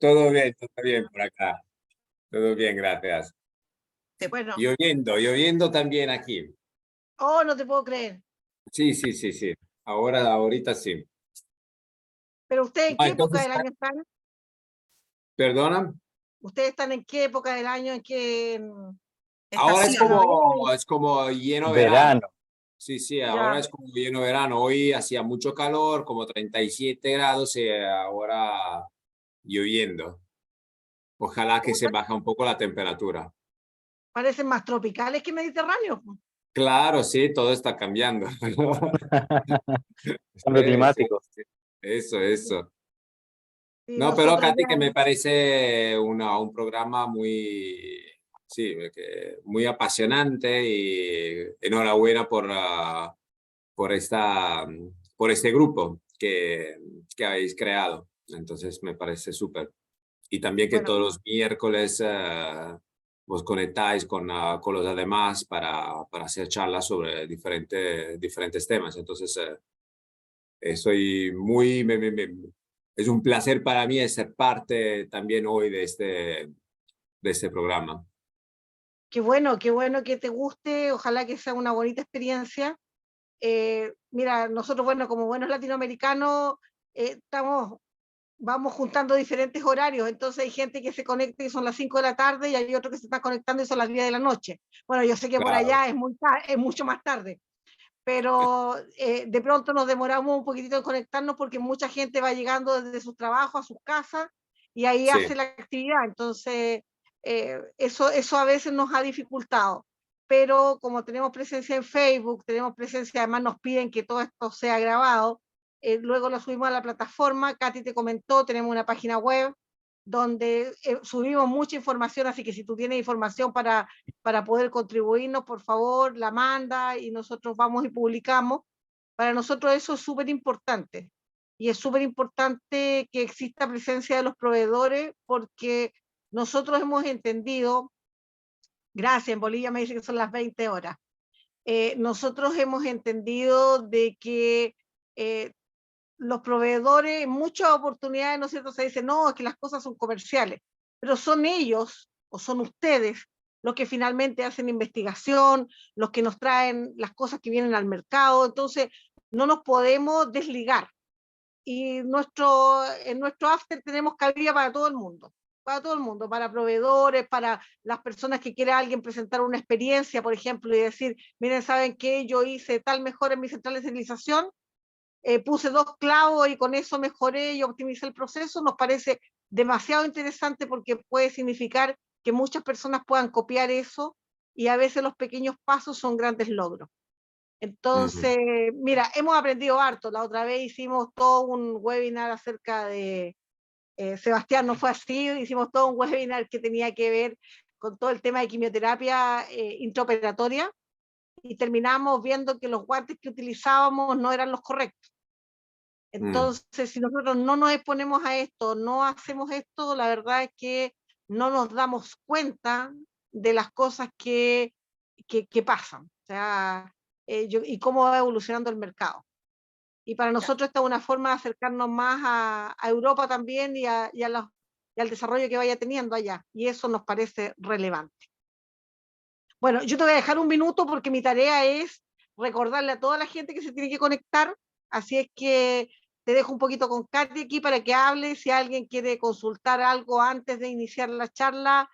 todo bien por acá. Todo bien, gracias. Bueno, Lloviendo también aquí. oh, no te puedo creer. Sí, sí, sí, sí. Ahorita sí. Pero ¿ustedes en No, qué época entonces, del año están? perdona. ¿Ustedes están en qué época del año? ¿En qué Ahora primavera? es como lleno verano. Verano. Sí, sí, ahora Ya. es como lleno verano. Hoy hacía mucho calor, como 37 grados y ahora lloviendo. Ojalá que se Puta, baje un poco la temperatura. parecen más tropicales que mediterráneos. Claro, sí, todo está cambiando. Cambio Sí, climático. sí. Eso. Y No, pero nosotros Katy, que ya, me parece un programa muy, sí, muy apasionante y enhorabuena por por este grupo que habéis creado. Entonces me parece súper. Y también que bueno, todos los miércoles os conectáis con los demás para hacer charlas sobre diferentes temas. Entonces, soy muy, es un placer para mí ser parte también hoy de este programa. qué bueno que te guste, ojalá que sea una bonita experiencia. Mira, nosotros, bueno, como buenos latinoamericanos, vamos juntando diferentes horarios, entonces hay gente que se conecta y son las 5 de la tarde y hay otro que se está conectando y son las 10 de la noche. Bueno, yo sé que por Claro. allá es mucho más tarde, pero de pronto nos demoramos un poquitito en conectarnos porque mucha gente va llegando desde sus trabajos a sus casas y ahí Sí. hace la actividad, entonces eso a veces nos ha dificultado. Pero como tenemos presencia en Facebook, tenemos presencia, además nos piden que todo esto sea grabado, luego lo subimos a la plataforma. Katy te comentó, tenemos una página web donde subimos mucha información, así que si tú tienes información para poder contribuirnos, por favor, la manda y nosotros vamos y publicamos. Para nosotros eso es súper importante. Y es súper importante que exista presencia de los proveedores porque nosotros hemos entendido, gracias, en Bolivia me dice que son las 20 horas, nosotros hemos entendido de que los proveedores, en muchas oportunidades, ¿no es cierto?, se dice, no, es que las cosas son comerciales, pero son ellos o son ustedes los que finalmente hacen investigación, los que nos traen las cosas que vienen al mercado, entonces no nos podemos desligar. Y en nuestro after tenemos cabida para todo el mundo, para proveedores, para las personas que quiera alguien presentar una experiencia, por ejemplo, y decir, miren, ¿saben qué? Yo hice tal mejor en mi central de sterilización, puse 2 clavos y con eso mejoré y optimicé el proceso. Nos parece demasiado interesante porque puede significar que muchas personas puedan copiar eso y a veces los pequeños pasos son grandes logros. Ujú. Entonces, mira, hemos aprendido harto. La otra vez hicimos todo un webinar acerca de, Sebastián no fue así, hicimos todo un webinar que tenía que ver con todo el tema de quimioterapia intraoperatoria y terminamos viendo que los guantes que utilizábamos no eran los correctos. Mm. Entonces, si nosotros no nos exponemos a esto, no hacemos esto, la verdad es que no nos damos cuenta de las cosas que pasan, o sea, y cómo va evolucionando el mercado. Y para Ya. nosotros esta es una forma de acercarnos más a Europa también y al desarrollo que vaya teniendo allá, y eso nos parece relevante. Bueno, yo te voy a dejar un minuto porque mi tarea es recordarle a toda la gente que se tiene que conectar, así es que te dejo un poquito con Katy aquí para que hable. Si alguien quiere consultar algo antes de iniciar la charla,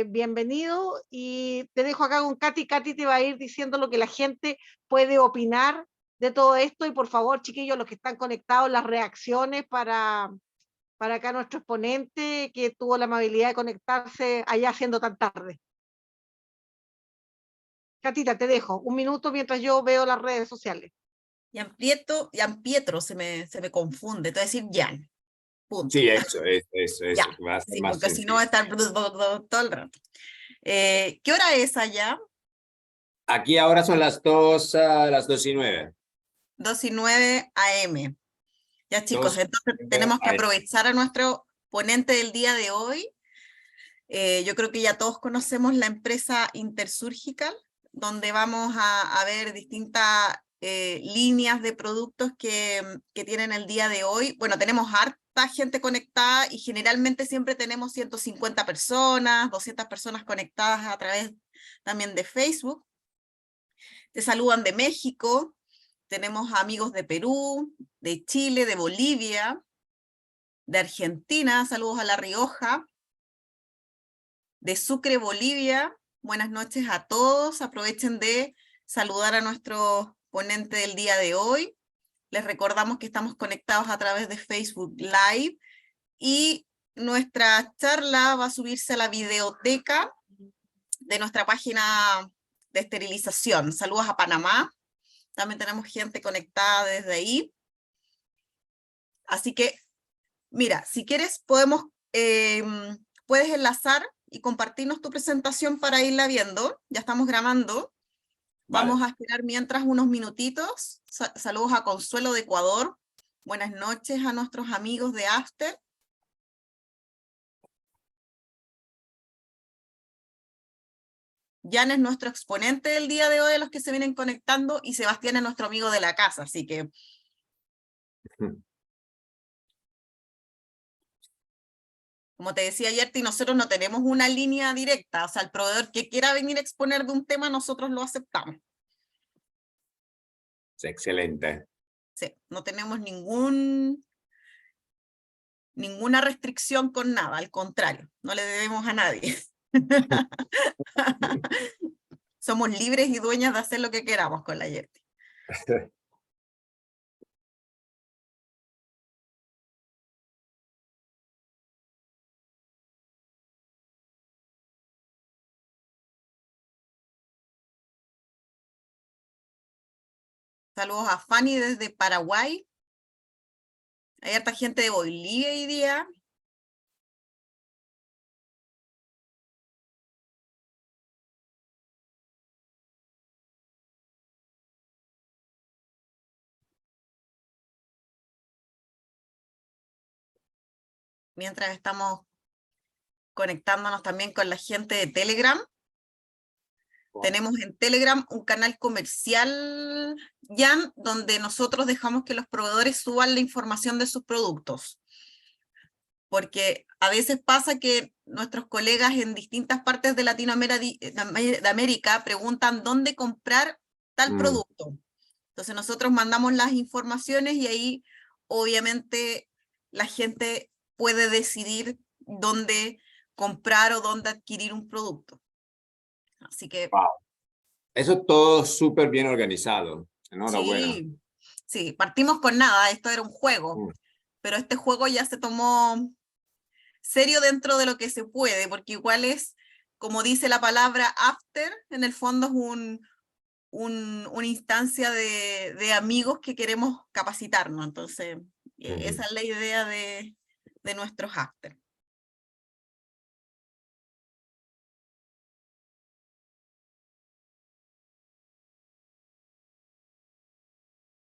bienvenido. Y te dejo acá con Katy. Katy te va a ir diciendo lo que la gente puede opinar de todo esto. Y por favor, chiquillos, los que están conectados, las reacciones para acá nuestro exponente que tuvo la amabilidad de conectarse allá siendo tan tarde. Catita, te dejo un minuto mientras yo veo las redes sociales. Jan Pietro se me confunde, te voy a decir Jan, punto. Sí, eso, Ya, que va a ser sí, más porque si no va a sencillo. estar todo el rato. ¿Qué hora es allá? Aquí ahora son las 2:09. 2:09 AM. Ya, chicos, entonces 2:09 tenemos que AM. aprovechar a nuestro ponente del día de hoy. Yo creo que ya todos conocemos la empresa Intersurgical, donde vamos a ver distintas líneas de productos que tienen el día de hoy. Bueno, tenemos harta gente conectada y generalmente siempre tenemos 150 personas, 200 personas conectadas a través también de Facebook. Te saludan de México, tenemos amigos de Perú, de Chile, de Bolivia, de Argentina, saludos a La Rioja, de Sucre, Bolivia. Buenas noches a todos, aprovechen de saludar a nuestro ponente del día de hoy. Les recordamos que estamos conectados a través de Facebook Live y nuestra charla va a subirse a la videoteca de nuestra página de esterilización. Saludos a Panamá, también tenemos gente conectada desde ahí. Así que, mira, si quieres puedes enlazar y compartirnos tu presentación para irla viendo. Ya estamos grabando. Vamos Vale. a esperar mientras unos minutitos. Saludos a Consuelo de Ecuador. Buenas noches a nuestros amigos de After. Jan es nuestro exponente del día de hoy, de los que se vienen conectando, y Sebastián es nuestro amigo de la casa, así que... Como te decía Yerti, nosotros no tenemos una línea directa, o sea, el proveedor que quiera venir a exponer de un tema, nosotros lo aceptamos. Excelente. Sí, no tenemos ninguna restricción con nada, al contrario, no le debemos a nadie. Somos libres y dueñas de hacer lo que queramos con la Yerti. Saludos a Fanny desde Paraguay. Hay harta gente de Bolivia hoy día. Mientras estamos conectándonos también con la gente de Telegram. Wow. Tenemos en Telegram un canal comercial, Jan, donde nosotros dejamos que los proveedores suban la información de sus productos. Porque a veces pasa que nuestros colegas en distintas partes de Latinoamérica preguntan dónde comprar tal producto. Entonces nosotros mandamos las informaciones y ahí obviamente la gente puede decidir dónde comprar o dónde adquirir un producto. Así que... Wow. Eso todo súper bien organizado. Enhorabuena. Sí, sí, partimos con nada, esto era un juego, pero este juego ya se tomó serio dentro de lo que se puede, porque igual es, como dice la palabra after, en el fondo es una instancia de amigos que queremos capacitarnos, entonces esa es la idea de nuestros after.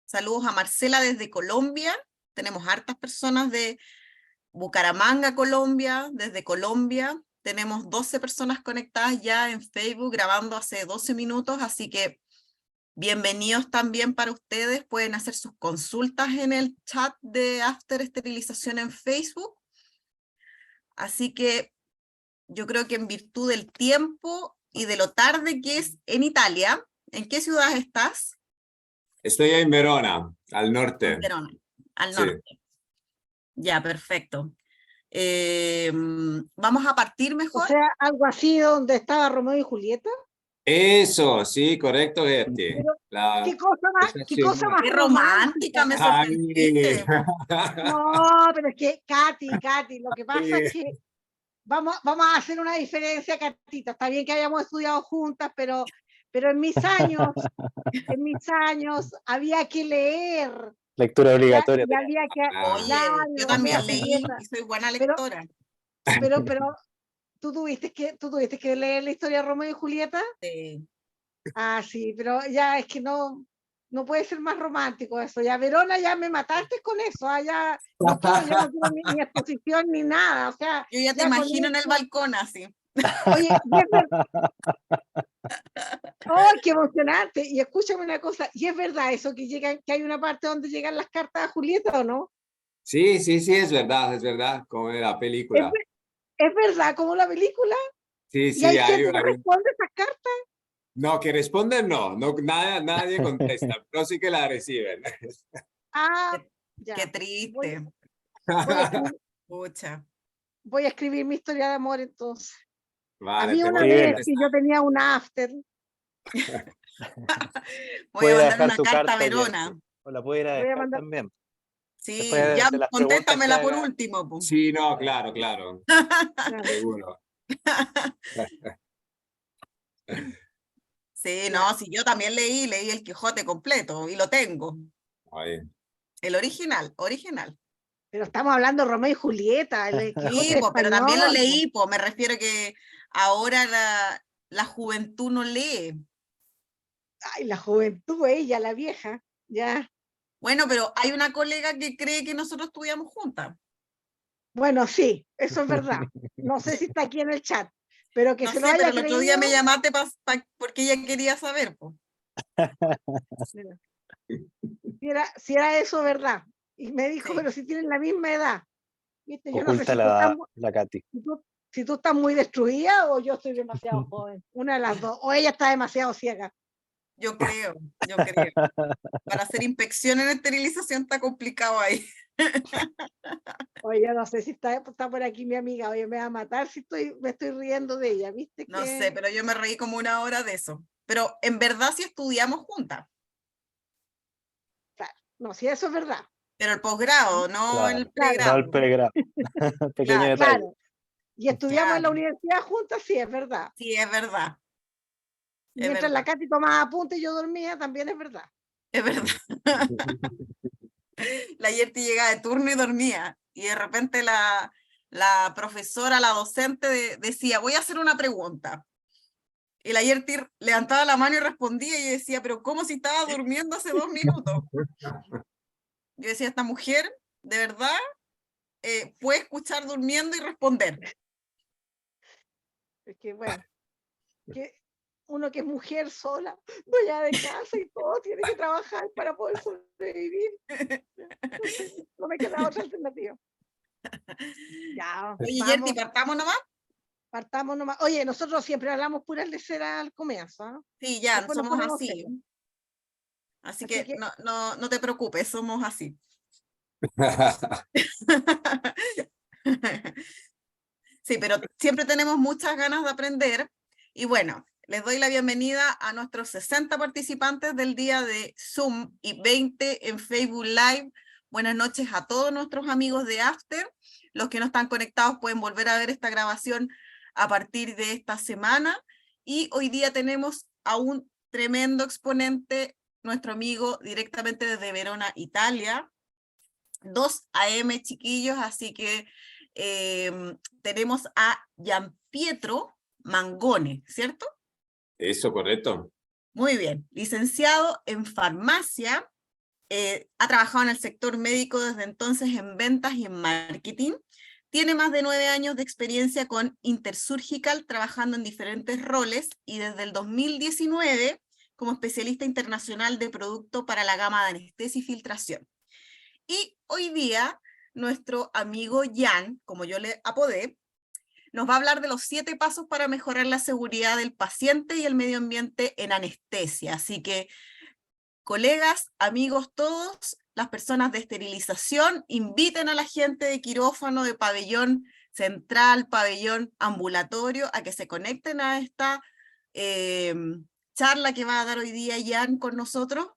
Saludos a Marcela desde Colombia. Tenemos hartas personas de Bucaramanga, Colombia. Desde Colombia tenemos 12 personas conectadas ya en Facebook, grabando hace 12 minutos, así que bienvenidos también para ustedes. Pueden hacer sus consultas en el chat de After Esterilización en Facebook. Así que yo creo que en virtud del tiempo y de lo tarde que es en Italia, ¿en qué ciudad estás? Estoy en Verona, al norte. En Verona, al Sí. norte. Ya, perfecto. Vamos a partir mejor. O sea, algo así donde estaba Romeo y Julieta. Eso, sí, correcto, Gertie. ¿Qué cosa más, esa qué cosa más Qué romántica me Ay. sorprendiste. No, pero es que, Katy, lo que pasa es que vamos a hacer una diferencia, Catita. Está bien que hayamos estudiado juntas, pero en mis años había que leer. Lectura obligatoria. Y había que, Oye, claro, yo también Romeo y leí Julieta. y soy buena lectora. Pero tú tuviste que leer la historia de Romeo y Julieta. Sí. Ah, sí, pero ya es que no puede ser más romántico eso. Ya, Verona, ya me mataste con eso. Ya no puedo, ya no quiero ni exposición ni nada. O sea, Yo ya te imagino en el balcón así. Oye, ¡oh, qué emocionante! Y escúchame una cosa, ¿y es verdad eso que hay una parte donde llegan las cartas a Julieta o no? Sí, sí, sí, es verdad, como en la Es, película. es verdad, como la película. Sí, Y hay sí, hay, gente que responde esas cartas. no, que responden no, no, nadie contesta, pero sí que la reciben. Ah, Qué ya. Voy, triste. voy a escribir, Pucha. voy a escribir mi historia de amor entonces. A Vale, mí te una voy a vez Escríbela. que contestar. yo tenía un after, Voy a Puede mandar dejar una su carta a carta, Verona. Oyerti, o la puede ir a voy a dejar mandar, también. Sí, Después ya de las preguntas que contéstamela por haga. último, po. Sí, no, claro, claro, claro, seguro. Sí, no, claro. sí, yo también leí el Quijote completo y lo tengo. Ahí. El original, original. Pero estamos hablando de Romeo y Julieta, el Sí, Quijote po, pero también lo español. Po. leí, pues me refiero que ahora la juventud no lee. Ay, la juventud, ella, la vieja, ya. Bueno, pero hay una colega que cree que nosotros estudiamos juntas. Bueno, sí, eso es verdad. No sé si está aquí en el chat, pero que No se lo sé, pero haya el otro día creído. me llamaste porque ella quería saber, pues. Mira, si era eso verdad. Y me dijo, Sí. pero si tienen la misma edad. ¿Viste? Yo no sé Oculta si tú estás, la Katy. si tú estás muy destruida o yo estoy demasiado joven. Una de las dos. O ella está demasiado ciega. Yo creo, yo creo. Para hacer inspección en esterilización está complicado ahí. Oye, yo no sé si está por aquí mi amiga. Oye, me va a matar si me estoy riendo de ella. ¿Viste No sé, que? pero yo me reí como una hora de eso. Pero en verdad sí estudiamos juntas, Claro, no, si eso es verdad. pero el posgrado, no Claro. el Claro, No el pregrado. pregrado. Pequeño Claro, detalle. claro. Y estudiamos en la claro. universidad juntas, sí, es verdad. Sí, es verdad, Y es mientras la verdad, Katy tomaba apuntes y yo dormía, también es verdad. es verdad. La Yerti llegaba de turno y dormía. Y de repente la profesora, la docente decía, voy a hacer una pregunta. Y la Yerti levantaba la mano y respondía y yo decía, pero ¿cómo si estaba durmiendo hace 2 minutos? Yo decía, esta mujer, de verdad, puede escuchar durmiendo y responder. Es que, bueno, que uno que es mujer sola, dueña de casa y todo, tiene que trabajar para poder sobrevivir. Entonces, no me queda otra alternativa. Ya, Oye, Yerti, vamos, partamos nomás. partamos nomás. Oye, nosotros siempre hablamos puras leceras al comienzo, ¿ah? Sí, ya, Después nos somos ponemos así. serios. Así Así que que, no te preocupes, somos así. Sí, pero siempre tenemos muchas ganas de aprender. Y bueno, les doy la bienvenida a nuestros 60 participantes del día de Zoom y 20 en Facebook Live. Buenas noches a todos nuestros amigos de After. Los que no están conectados pueden volver a ver esta grabación a partir de esta semana. Y hoy día tenemos a un tremendo exponente, nuestro amigo directamente desde Verona, Italia. 2 AM, chiquillos, así que tenemos a Gianpietro Mangone, ¿cierto? Eso, correcto. Muy bien, licenciado en farmacia, ha trabajado en el sector médico desde entonces en ventas y en marketing. Tiene más de 9 años de experiencia con Intersurgical, trabajando en diferentes roles, y desde el 2019 como especialista internacional de producto para la gama de anestesia y filtración. Y hoy día, nuestro amigo Jan, como yo le apodé, nos va a hablar de los 7 pasos para mejorar la seguridad del paciente y el medio ambiente en anestesia. Así que, colegas, amigos todos, las personas de esterilización, inviten a la gente de quirófano, de pabellón central, pabellón ambulatorio, a que se conecten a esta charla que va a dar hoy día Jan con nosotros,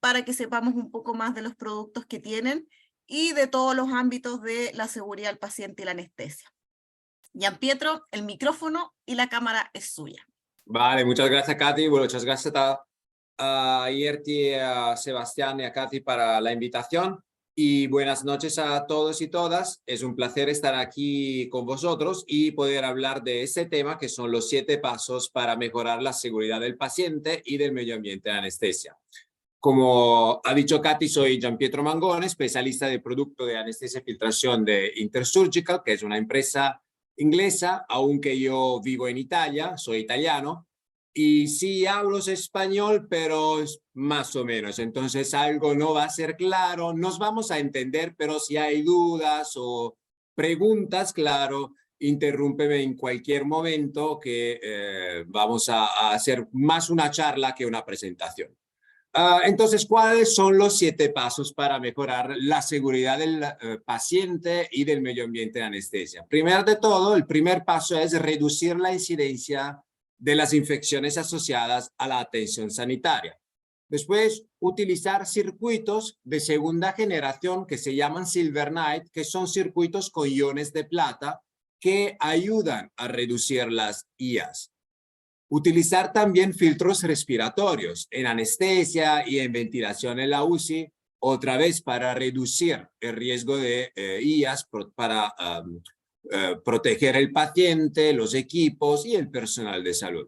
para que sepamos un poco más de los productos que tienen y de todos los ámbitos de la seguridad del paciente y la anestesia. Gianpietro, el micrófono y la cámara es suya. Vale, muchas gracias, Katy. Muchas gracias a Yerti, a Sebastián y a Katy para la invitación. Y buenas noches a todos y todas. Es un placer estar aquí con vosotros y poder hablar de ese tema, que son los 7 pasos para mejorar la seguridad del paciente y del medio ambiente de anestesia. Como ha dicho Katy, soy Gianpietro Mangone, especialista de producto de anestesia y filtración de Intersurgical, que es una empresa inglesa, aunque yo vivo en Italia, soy italiano. y sí hablo español, pero es más o menos. Entonces algo no va a ser claro, nos vamos a entender, pero si hay dudas o preguntas, claro, interrúmpeme en cualquier momento que vamos a hacer más una charla que una presentación. Entonces, ¿cuáles son los 7 pasos para mejorar la seguridad del paciente y del medio ambiente de anestesia? Primero de todo, el primer paso es reducir la incidencia de las infecciones asociadas a la atención sanitaria. Después, utilizar circuitos de segunda generación que se llaman Silver Knight, que son circuitos con iones de plata que ayudan a reducir las IAs. Utilizar también filtros respiratorios en anestesia y en ventilación en la UCI, otra vez para reducir el riesgo de IAs, para proteger el paciente, los equipos y el personal de salud.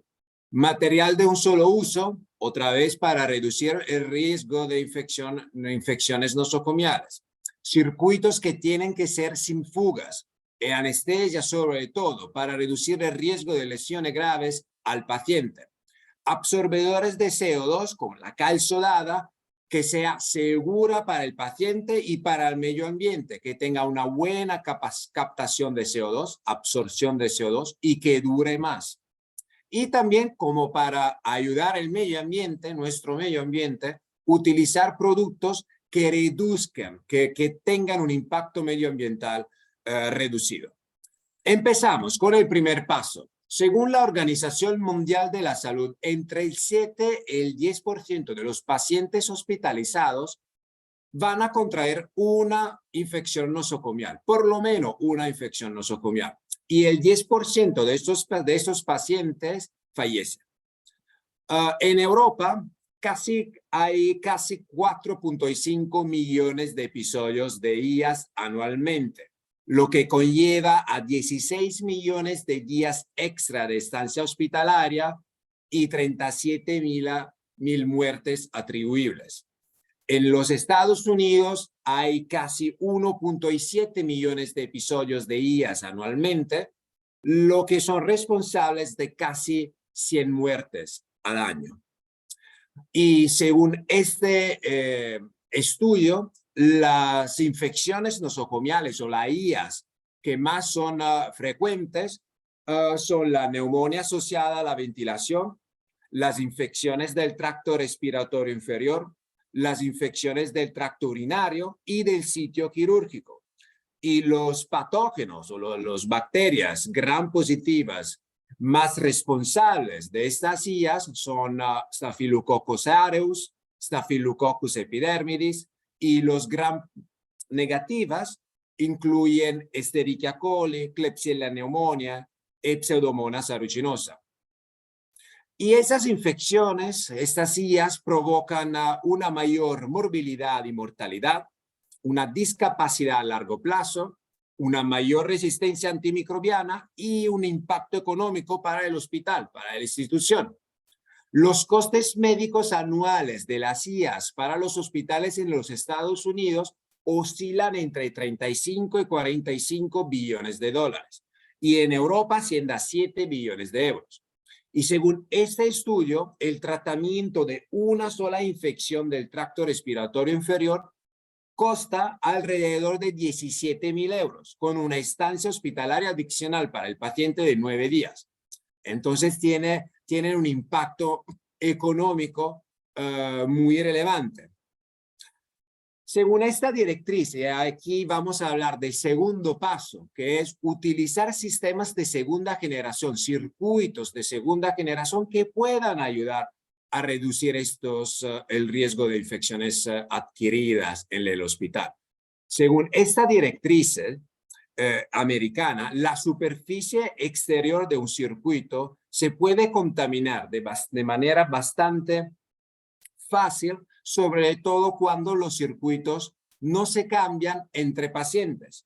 Material de un solo uso, otra vez para reducir el riesgo de infecciones nosocomiales. Circuitos que tienen que ser sin fugas, en anestesia sobre todo, para reducir el riesgo de lesiones graves al paciente. Absorbedores de CO2 como la cal sodada, que sea segura para el paciente y para el medio ambiente, que tenga una buena captación de CO2, absorción de CO2 y que dure más. Y también como para ayudar al medio ambiente, nuestro medio ambiente, utilizar productos que reduzcan, que tengan un impacto medioambiental reducido. Empezamos con el primer paso. Según la Organización Mundial de la Salud, entre el 7 y el 10% de los pacientes hospitalizados van a contraer una infección nosocomial, por lo menos una infección nosocomial. Y el 10% de estos pacientes fallecen. En Europa, hay casi 4.5 millones de episodios de IAS anualmente, lo que conlleva a 16 millones de días extra de estancia hospitalaria y 37.000 muertes atribuibles. En los Estados Unidos hay casi 1.7 millones de episodios de IAS anualmente, lo que son responsables de casi 100 muertes al año. Y según este estudio, las infecciones nosocomiales o las IAS que más son frecuentes son la neumonía asociada a la ventilación, las infecciones del tracto respiratorio inferior, las infecciones del tracto urinario y del sitio quirúrgico. Y los patógenos o las bacterias gram positivas más responsables de estas IAS son Staphylococcus aureus, Staphylococcus epidermidis, y los gram negativas incluyen Escherichia coli, Klebsiella pneumoniae y Pseudomonas aeruginosa. Y esas infecciones, estas IAS, provocan una mayor morbilidad y mortalidad, una discapacidad a largo plazo, una mayor resistencia antimicrobiana y un impacto económico para el hospital, para la institución. Los costes médicos anuales de las IAS para los hospitales en los Estados Unidos oscilan entre 35 y 45 billones de dólares y en Europa asciende a 7 billones de euros. Y según este estudio, el tratamiento de una sola infección del tracto respiratorio inferior costa alrededor de 17.000 euros, con una estancia hospitalaria adicional para el paciente de 9 días. Entonces tienen un impacto económico muy relevante. Según esta directriz, aquí vamos a hablar del segundo paso, que es utilizar sistemas de segunda generación, circuitos de segunda generación que puedan ayudar a reducir el riesgo de infecciones adquiridas en el hospital. Según esta directriz americana, la superficie exterior de un circuito se puede contaminar de manera bastante fácil, sobre todo cuando los circuitos no se cambian entre pacientes.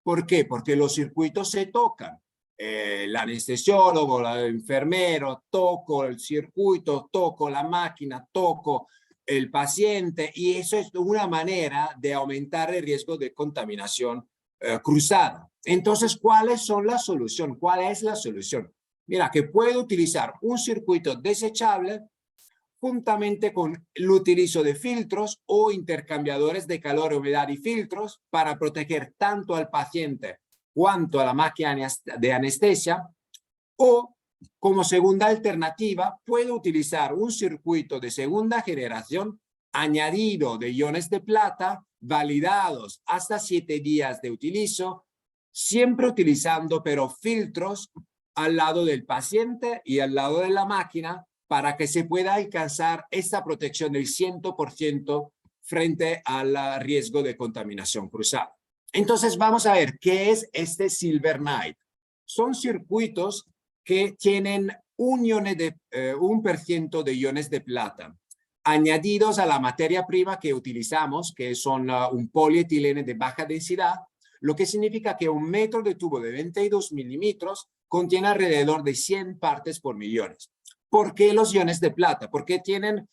¿Por qué? Porque los circuitos se tocan. El anestesiólogo, el enfermero, toco el circuito, toco la máquina, toco el paciente, y eso es una manera de aumentar el riesgo de contaminación cruzada. Entonces, ¿cuál es la solución? Mira, que puedo utilizar un circuito desechable juntamente con el utilizo de filtros o intercambiadores de calor, humedad y filtros para proteger tanto al paciente cuanto a la máquina de anestesia. O como segunda alternativa, puedo utilizar un circuito de segunda generación añadido de iones de plata, validados hasta 7 días de utilizo, siempre utilizando pero filtros al lado del paciente y al lado de la máquina para que se pueda alcanzar esta protección del 100% frente al riesgo de contaminación cruzada. Entonces vamos a ver qué es este Silver Knight. Son circuitos que tienen un por ciento de iones de plata añadidos a la materia prima que utilizamos, que son un polietileno de baja densidad, lo que significa que un metro de tubo de 22 milímetros contiene alrededor de 100 partes por millones. ¿Por qué los iones de plata? Porque tienen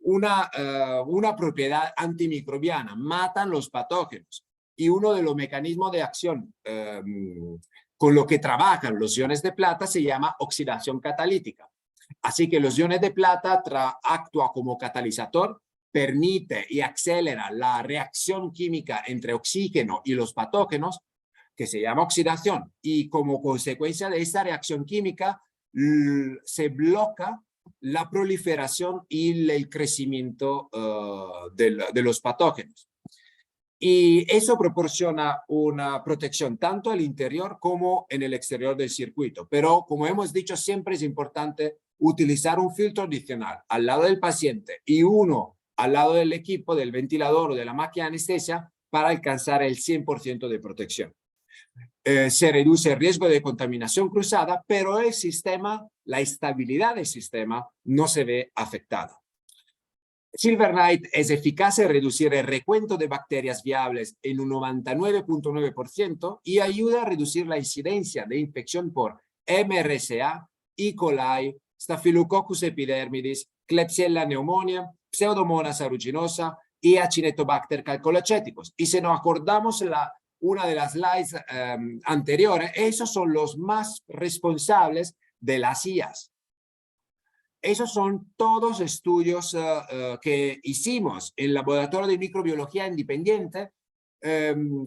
una propiedad antimicrobiana, matan los patógenos. Y uno de los mecanismos de acción con lo que trabajan los iones de plata se llama oxidación catalítica. Así que los iones de plata actúan como catalizador, permite y acelera la reacción química entre oxígeno y los patógenos, que se llama oxidación. Y como consecuencia de esta reacción química, se bloca la proliferación y el crecimiento de los patógenos. Y eso proporciona una protección tanto al interior como en el exterior del circuito. Pero como hemos dicho, siempre es importante utilizar un filtro adicional al lado del paciente y uno al lado del equipo, del ventilador o de la máquina de anestesia para alcanzar el 100% de protección. Se reduce el riesgo de contaminación cruzada, pero el sistema, la estabilidad del sistema no se ve afectada. Silver Knight es eficaz en reducir el recuento de bacterias viables en un 99.9% y ayuda a reducir la incidencia de infección por MRSA, E. coli, Staphylococcus epidermidis, Klebsiella pneumoniae, Pseudomonas aeruginosa y Acinetobacter calcolaceticus. Y si nos acordamos una de las slides anteriores, esos son los más responsables de las IAS. Esos son todos estudios que hicimos en el laboratorio de microbiología independiente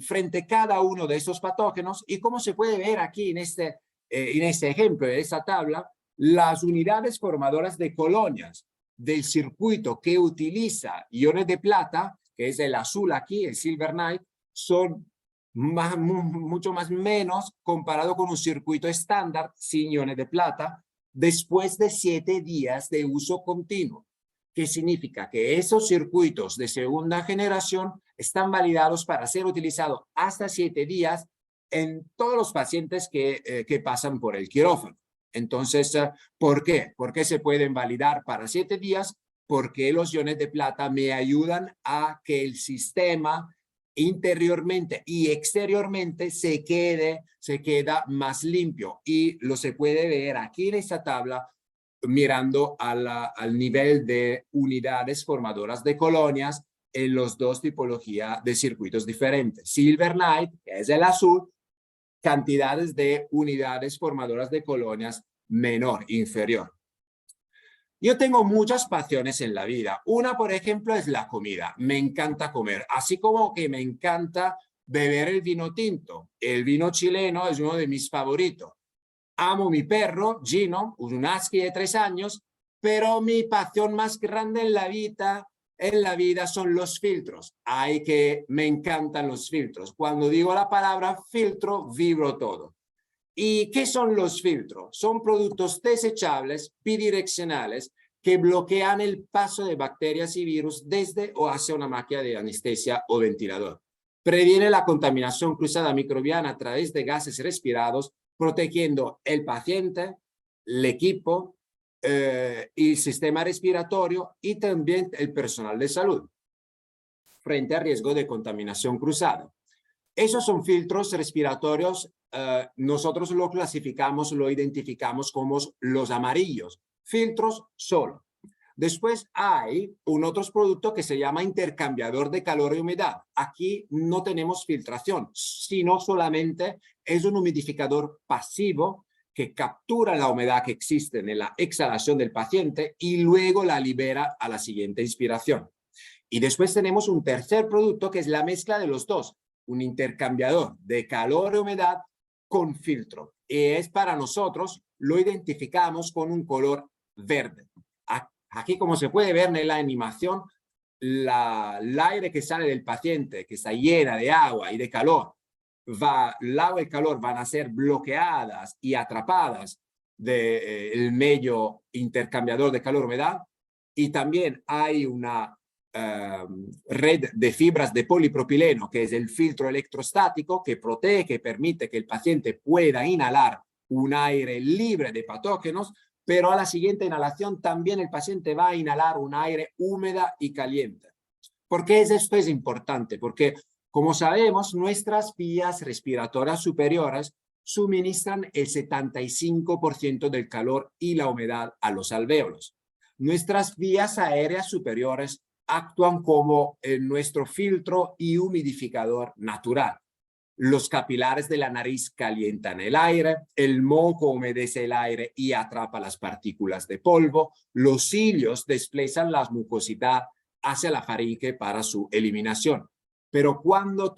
frente a cada uno de estos patógenos, y como se puede ver aquí en este ejemplo, en esta tabla, las unidades formadoras de colonias del circuito que utiliza iones de plata, que es el azul aquí, el Silver Knight, son mucho más menos comparado con un circuito estándar sin iones de plata después de 7 días de uso continuo, que significa que esos circuitos de segunda generación están validados para ser utilizados hasta 7 días en todos los pacientes que pasan por el quirófano. Entonces, ¿por qué? ¿Por qué se pueden validar para 7 días? Porque los iones de plata me ayudan a que el sistema interiormente y exteriormente se queda más limpio, y lo se puede ver aquí en esta tabla mirando al nivel de unidades formadoras de colonias en los dos tipologías de circuitos diferentes. Silver Knight, que es el azul, cantidades de unidades formadoras de colonias menor, inferior. Yo tengo muchas pasiones en la vida. Una, por ejemplo, es la comida. Me encanta comer, así como que me encanta beber el vino tinto. El vino chileno es uno de mis favoritos. Amo mi perro, Gino, un husky de 3 años, pero mi pasión más grande en la vida son los filtros. Me encantan los filtros. Cuando digo la palabra filtro, vibro todo. ¿Y qué son los filtros? Son productos desechables, bidireccionales, que bloquean el paso de bacterias y virus desde o hacia una máquina de anestesia o ventilador. Previene la contaminación cruzada microbiana a través de gases respirados, protegiendo el paciente, el equipo, y el sistema respiratorio y también el personal de salud frente al riesgo de contaminación cruzada. Esos son filtros respiratorios. Nosotros lo clasificamos, lo identificamos como los amarillos, filtros solo. Después hay un otro producto que se llama intercambiador de calor y humedad. Aquí no tenemos filtración, sino solamente es un humidificador pasivo que captura la humedad que existe en la exhalación del paciente y luego la libera a la siguiente inspiración. Y después tenemos un tercer producto que es la mezcla de los dos, un intercambiador de calor y humedad con filtro. Y es para nosotros, lo identificamos con un color verde. Aquí, como se puede ver en la animación, el aire que sale del paciente, que está llena de agua y de calor, el agua y el calor van a ser bloqueadas y atrapadas del medio intercambiador de calor-humedad, y también hay una red de fibras de polipropileno, que es el filtro electrostático que protege, que permite que el paciente pueda inhalar un aire libre de patógenos, pero a la siguiente inhalación también el paciente va a inhalar un aire húmeda y caliente. ¿Por qué esto es importante? Porque, como sabemos, nuestras vías respiratorias superiores suministran el 75% del calor y la humedad a los alvéolos. Nuestras vías aéreas superiores actúan como nuestro filtro y humidificador natural. Los capilares de la nariz calientan el aire, el moco humedece el aire y atrapa las partículas de polvo, los cilios desplazan la mucosidad hacia la faringe para su eliminación. Pero cuando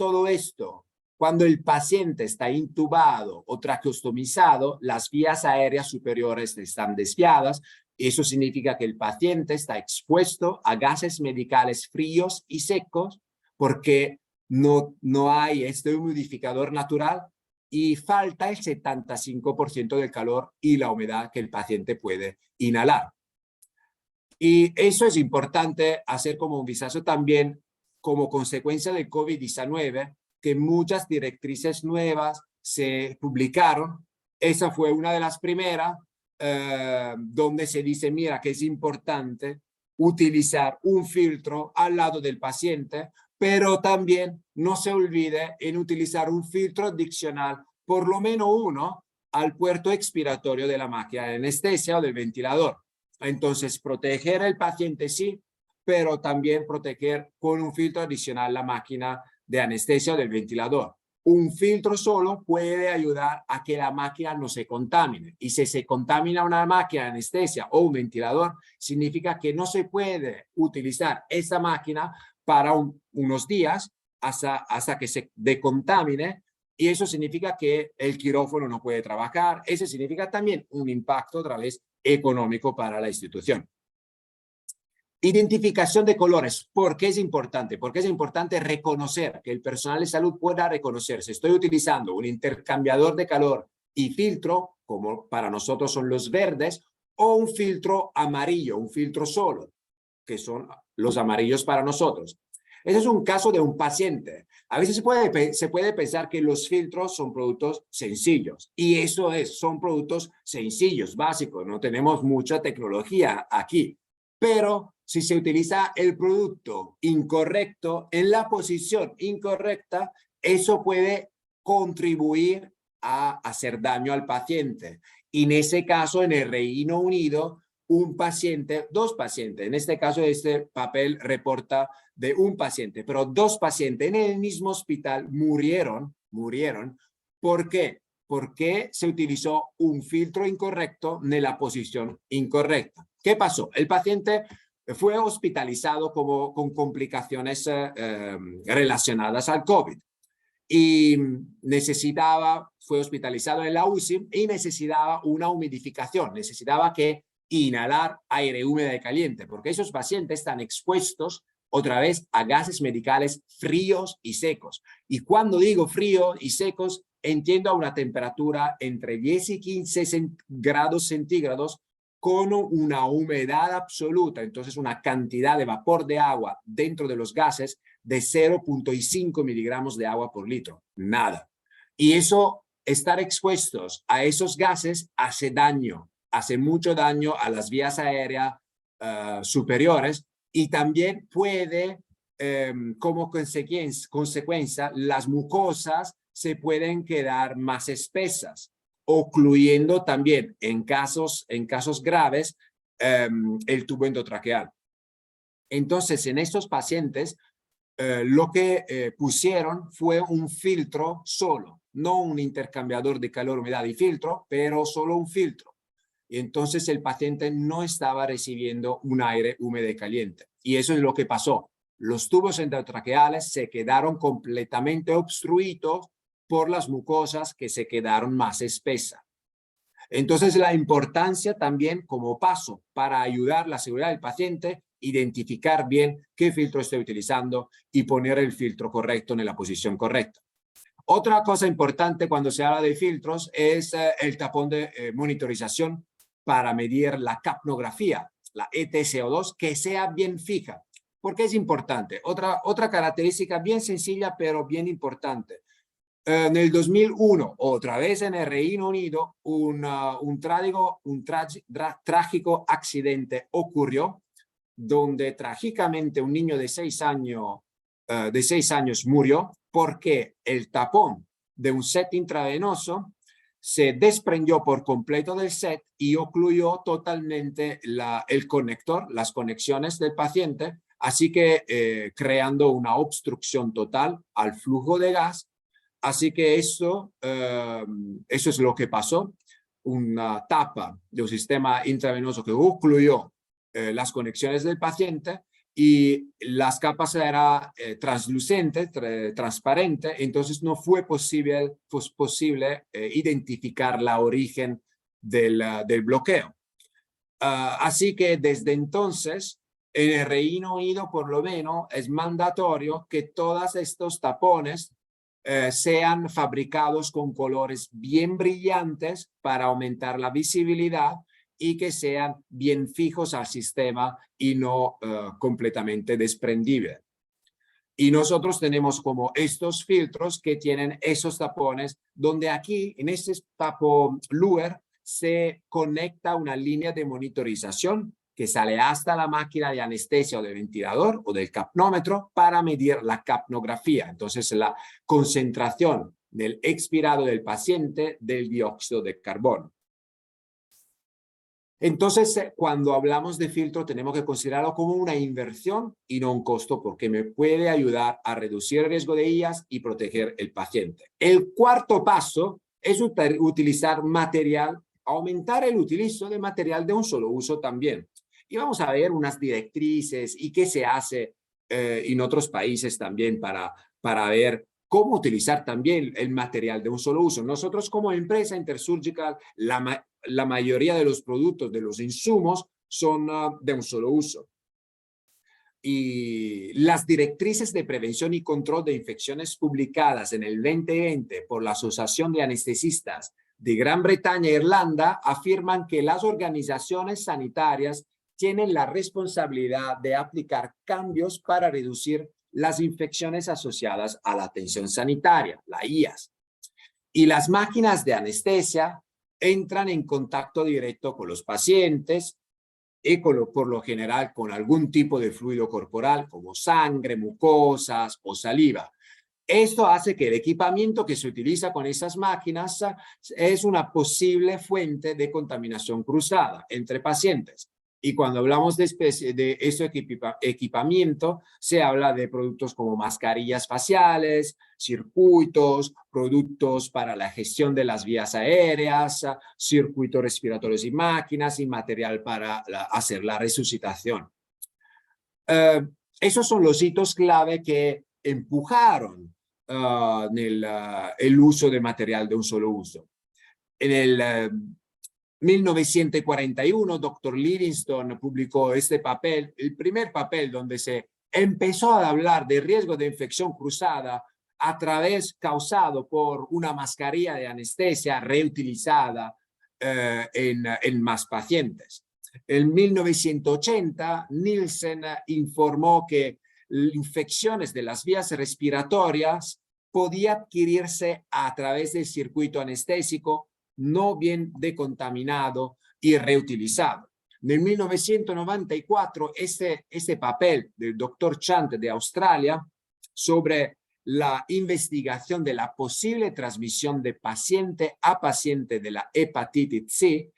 el paciente está intubado o traqueostomizado, las vías aéreas superiores están desviadas. Eso significa que el paciente está expuesto a gases medicales fríos y secos porque no hay este humidificador natural y falta el 75% del calor y la humedad que el paciente puede inhalar. Y eso es importante hacer como un vistazo también como consecuencia del COVID-19, que muchas directrices nuevas se publicaron. Esa fue una de las primeras, donde se dice, mira, que es importante utilizar un filtro al lado del paciente, pero también no se olvide en utilizar un filtro adicional, por lo menos uno, al puerto expiratorio de la máquina de anestesia o del ventilador. Entonces, proteger al paciente sí, pero también proteger con un filtro adicional la máquina de anestesia o del ventilador. Un filtro solo puede ayudar a que la máquina no se contamine. Y si se contamina una máquina de anestesia o un ventilador, significa que no se puede utilizar esa máquina para unos días hasta que se decontamine. Y eso significa que el quirófano no puede trabajar. Eso significa también un impacto otra vez económico para la institución. Identificación de colores. ¿Por qué es importante? Porque es importante reconocer, que el personal de salud pueda reconocer si estoy utilizando un intercambiador de calor y filtro, como para nosotros son los verdes, o un filtro amarillo, un filtro solo, que son los amarillos para nosotros. Ese es un caso de un paciente. A veces se puede pensar que los filtros son productos sencillos, y eso son productos sencillos, básicos, no tenemos mucha tecnología aquí, pero si se utiliza el producto incorrecto en la posición incorrecta, eso puede contribuir a hacer daño al paciente. Y en ese caso, en el Reino Unido, dos pacientes, en este caso este papel reporta de un paciente, pero dos pacientes en el mismo hospital murieron. ¿Por qué? Porque se utilizó un filtro incorrecto en la posición incorrecta. ¿Qué pasó? El paciente fue hospitalizado con complicaciones relacionadas al COVID y fue hospitalizado en la UCI y necesitaba una humidificación, necesitaba que inhalar aire húmedo y caliente, porque esos pacientes están expuestos otra vez a gases medicales fríos y secos. Y cuando digo fríos y secos, entiendo a una temperatura entre 10 y 15 grados centígrados con una humedad absoluta, entonces una cantidad de vapor de agua dentro de los gases de 0.5 miligramos de agua por litro, nada. Y eso, estar expuestos a esos gases hace daño, hace mucho daño a las vías aéreas superiores, y también puede, como consecuencia, las mucosas se pueden quedar más espesas, ocluyendo también en casos graves el tubo endotraqueal. Entonces, en estos pacientes, lo que pusieron fue un filtro solo, no un intercambiador de calor, humedad y filtro, pero solo un filtro. Y entonces el paciente no estaba recibiendo un aire húmedo y caliente. Y eso es lo que pasó. Los tubos endotraqueales se quedaron completamente obstruidos por las mucosas que se quedaron más espesas. Entonces, la importancia también como paso para ayudar la seguridad del paciente, identificar bien qué filtro estoy utilizando y poner el filtro correcto en la posición correcta. Otra cosa importante cuando se habla de filtros es el tapón de monitorización para medir la capnografía, la ETCO2, que sea bien fija. ¿Por qué es importante? Otra característica bien sencilla, pero bien importante. En el 2001, otra vez en el Reino Unido, un trágico accidente ocurrió donde trágicamente un niño de 6 años murió porque el tapón de un set intravenoso se desprendió por completo del set y ocluyó totalmente el conector, las conexiones del paciente, así que creando una obstrucción total al flujo de gas. Así que eso es lo que pasó, una tapa de un sistema intravenoso que ocluyó las conexiones del paciente y las capas eran translucentes, transparentes, entonces no fue posible identificar la origen del bloqueo. Así que desde entonces, en el Reino Unido por lo menos es mandatorio que todos estos tapones sean fabricados con colores bien brillantes para aumentar la visibilidad y que sean bien fijos al sistema y no completamente desprendibles. Y nosotros tenemos como estos filtros que tienen esos tapones, donde aquí en este tapo Luer se conecta una línea de monitorización que sale hasta la máquina de anestesia o del ventilador o del capnómetro para medir la capnografía. Entonces, la concentración del expirado del paciente del dióxido de carbono. Entonces, cuando hablamos de filtro, tenemos que considerarlo como una inversión y no un costo, porque me puede ayudar a reducir el riesgo de ellas y proteger el paciente. El cuarto paso es utilizar material, aumentar el utilizo de material de un solo uso también. Y vamos a ver unas directrices y qué se hace en otros países también para ver cómo utilizar también el material de un solo uso. Nosotros como empresa Intersurgical, la mayoría de los productos, de los insumos, son de un solo uso. Y las directrices de prevención y control de infecciones publicadas en el 2020 por la Asociación de Anestesistas de Gran Bretaña e Irlanda afirman que las organizaciones sanitarias tienen la responsabilidad de aplicar cambios para reducir las infecciones asociadas a la atención sanitaria, la IAS. Y las máquinas de anestesia entran en contacto directo con los pacientes y por lo general con algún tipo de fluido corporal como sangre, mucosas o saliva. Esto hace que el equipamiento que se utiliza con esas máquinas es una posible fuente de contaminación cruzada entre pacientes. Y cuando hablamos de este equipamiento, se habla de productos como mascarillas faciales, circuitos, productos para la gestión de las vías aéreas, circuitos respiratorios y máquinas y material para hacer la resucitación. Esos son los hitos clave que empujaron el uso de material de un solo uso. En el 1941, Dr. Livingstone publicó este papel, el primer papel donde se empezó a hablar de riesgo de infección cruzada causado por una mascarilla de anestesia reutilizada en más pacientes. En 1980, Nielsen informó que infecciones de las vías respiratorias podían adquirirse a través del circuito anestésico no bien decontaminado y reutilizado. En 1994, este papel del Dr. Chant de Australia sobre la investigación de la posible transmisión de paciente a paciente de la hepatitis C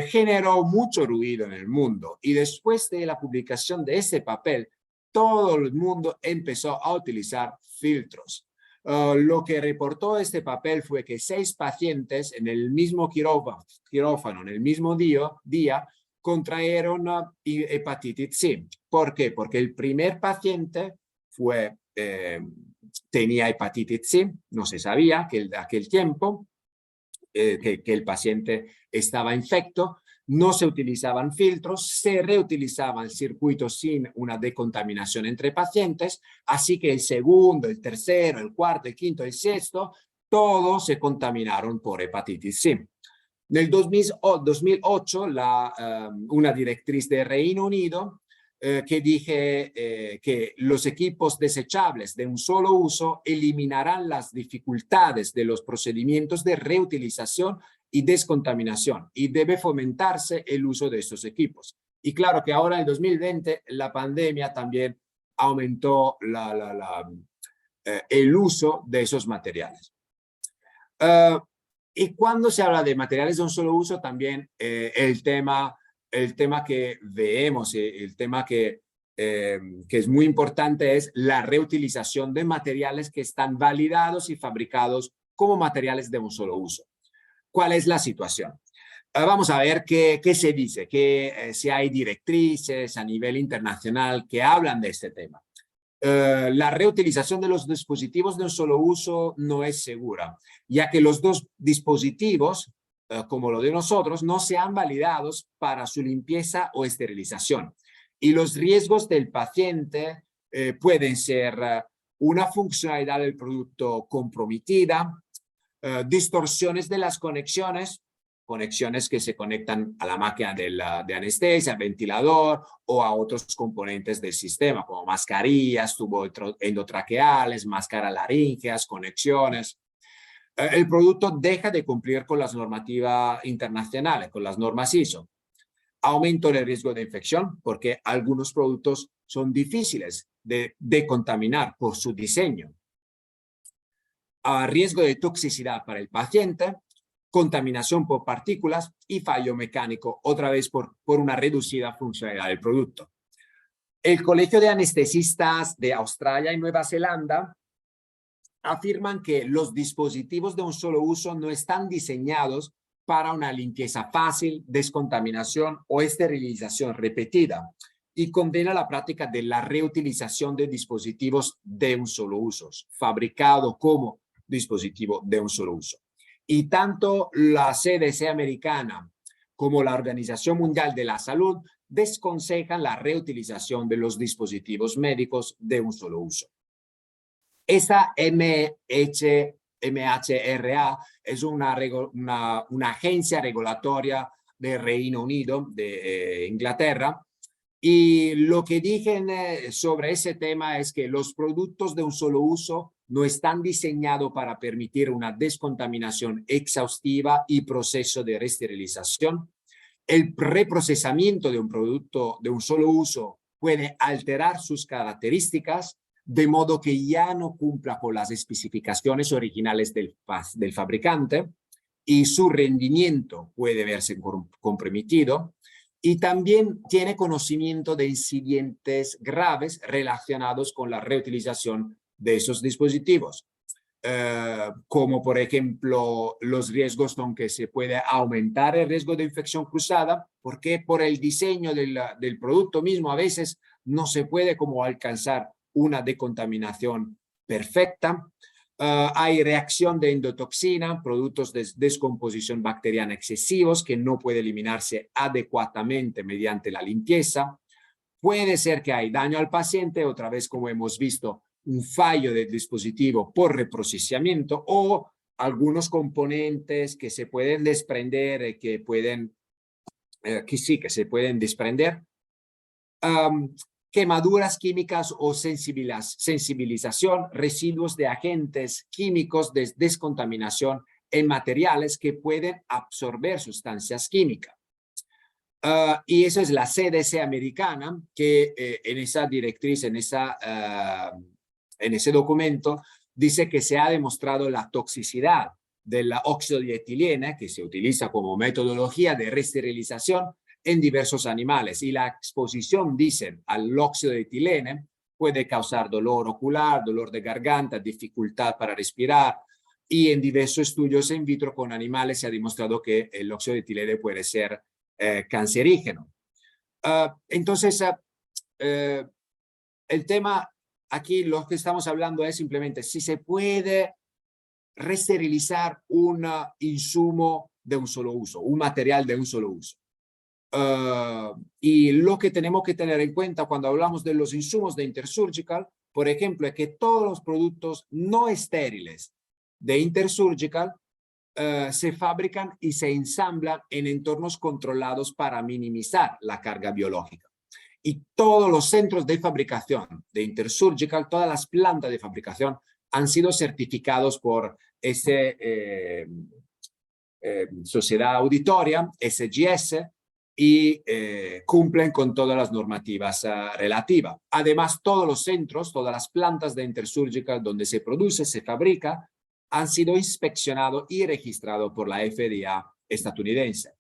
generó mucho ruido en el mundo. Y después de la publicación de ese papel, todo el mundo empezó a utilizar filtros. Lo que reportó este papel fue que 6 pacientes en el mismo quirófano, en el mismo día contrajeron hepatitis C. ¿Por qué? Porque el primer paciente tenía hepatitis C, no se sabía que de aquel tiempo, que el paciente estaba infecto, no se utilizaban filtros, se reutilizaban circuitos sin una decontaminación entre pacientes, así que el segundo, el tercero, el cuarto, el quinto, el sexto, todos se contaminaron por hepatitis C. Nel 2008 una directriz del Reino Unido que dije que los equipos desechables de un solo uso eliminarán las dificultades de los procedimientos de reutilización y descontaminación y debe fomentarse el uso de estos equipos. Y claro que ahora en 2020 la pandemia también aumentó el uso de esos materiales. Y cuando se habla de materiales de un solo uso, también el tema que vemos, el tema que es muy importante es la reutilización de materiales que están validados y fabricados como materiales de un solo uso. ¿Cuál es la situación? Vamos a ver qué se dice, si hay directrices a nivel internacional que hablan de este tema. La reutilización de los dispositivos de un solo uso no es segura, ya que los dos dispositivos, como lo de nosotros, no sean validados para su limpieza o esterilización. Y los riesgos del paciente pueden ser una funcionalidad del producto comprometida, distorsiones de las conexiones que se conectan a la máquina de anestesia, al ventilador o a otros componentes del sistema, como mascarillas, tubos endotraqueales, máscaras laríngeas, conexiones. El producto deja de cumplir con las normativas internacionales, con las normas ISO. Aumento del riesgo de infección, porque algunos productos son difíciles de contaminar por su diseño. Riesgo de toxicidad para el paciente, contaminación por partículas y fallo mecánico, otra vez por una reducida funcionalidad del producto. El Colegio de Anestesistas de Australia y Nueva Zelanda afirman que los dispositivos de un solo uso no están diseñados para una limpieza fácil, descontaminación o esterilización repetida y condena la práctica de la reutilización de dispositivos de un solo uso, fabricado como dispositivo de un solo uso. Y tanto la CDC americana como la Organización Mundial de la Salud desconsejan la reutilización de los dispositivos médicos de un solo uso. Esta MHRA es una agencia regulatoria del Reino Unido, de Inglaterra, y lo que dicen sobre ese tema es que los productos de un solo uso no están diseñados para permitir una descontaminación exhaustiva y proceso de reesterilización. El reprocesamiento de un producto de un solo uso puede alterar sus características de modo que ya no cumpla con las especificaciones originales del fabricante y su rendimiento puede verse comprometido. Y también tiene conocimiento de incidentes graves relacionados con la reutilización de esos dispositivos, como por ejemplo los riesgos con que se puede aumentar el riesgo de infección cruzada, porque por el diseño del producto mismo a veces no se puede como alcanzar una decontaminación perfecta. Hay reacción de endotoxina, productos de descomposición bacteriana excesivos que no puede eliminarse adecuadamente mediante la limpieza. Puede ser que hay daño al paciente, otra vez como hemos visto, un fallo del dispositivo por reprocesamiento o algunos componentes que se pueden desprender, que se pueden desprender. Quemaduras químicas o sensibilización, residuos de agentes químicos de descontaminación en materiales que pueden absorber sustancias químicas. Y eso es la CDC americana que en esa directriz, en ese documento, dice que se ha demostrado la toxicidad del óxido de etileno, que se utiliza como metodología de reesterilización en diversos animales, y la exposición, dicen, al óxido de etileno puede causar dolor ocular, dolor de garganta, dificultad para respirar, y en diversos estudios in vitro con animales se ha demostrado que el óxido de etileno puede ser cancerígeno. Entonces, el tema aquí, lo que estamos hablando es simplemente si se puede resterilizar un insumo de un solo uso, un material de un solo uso. Y lo que tenemos que tener en cuenta cuando hablamos de los insumos de Intersurgical, por ejemplo, es que todos los productos no estériles de Intersurgical se fabrican y se ensamblan en entornos controlados para minimizar la carga biológica. Y todos los centros de fabricación de Intersurgical, todas las plantas de fabricación han sido certificados por Sociedad Auditoria, SGS, y cumplen con todas las normativas relativas. Además, todos los centros, todas las plantas de Intersurgical donde se produce, se fabrica, han sido inspeccionados y registrados por la FDA estadounidense.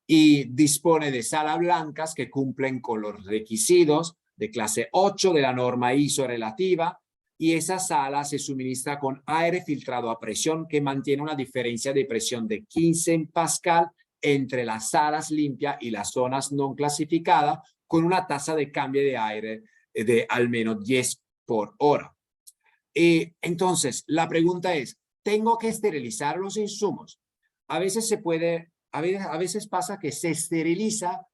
Y dispone de salas blancas que cumplen con los requisitos de clase 8 de la norma ISO relativa, y esa sala se suministra con aire filtrado a presión que mantiene una diferencia de presión de 15 pascal entre las salas limpias y las zonas no clasificadas, con una tasa de cambio de aire de al menos 10 por hora. Entonces, la pregunta es, ¿tengo que esterilizar los insumos? A veces a veces pasa que se esteriliza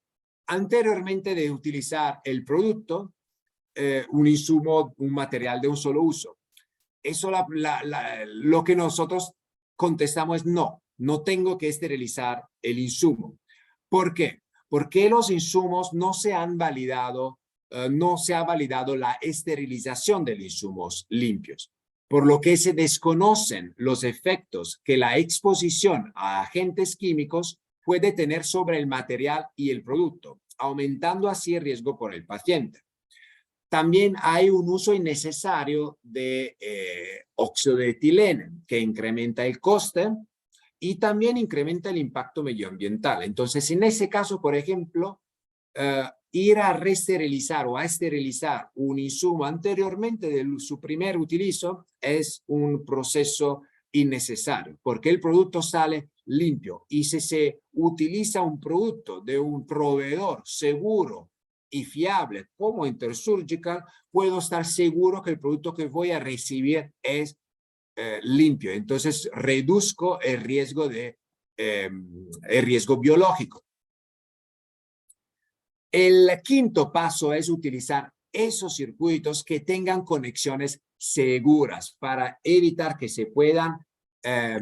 anteriormente de utilizar el producto, un insumo, un material de un solo uso. Eso lo que nosotros contestamos es no, no tengo que esterilizar el insumo. ¿Por qué? Porque los insumos no se han validado, no se ha validado la esterilización de los insumos limpios, por lo que se desconocen los efectos que la exposición a agentes químicos puede tener sobre el material y el producto, aumentando así el riesgo por el paciente. También hay un uso innecesario de óxido de etileno, que incrementa el coste y también incrementa el impacto medioambiental. Entonces, en ese caso, por ejemplo, ir a resterilizar o a esterilizar un insumo anteriormente de su primer utilizo es un proceso innecesario, porque el producto sale limpio. Y si se utiliza un producto de un proveedor seguro y fiable como Intersurgical, puedo estar seguro que el producto que voy a recibir es limpio. Entonces reduzco el riesgo biológico. El quinto paso es utilizar esos circuitos que tengan conexiones seguras para evitar que se puedan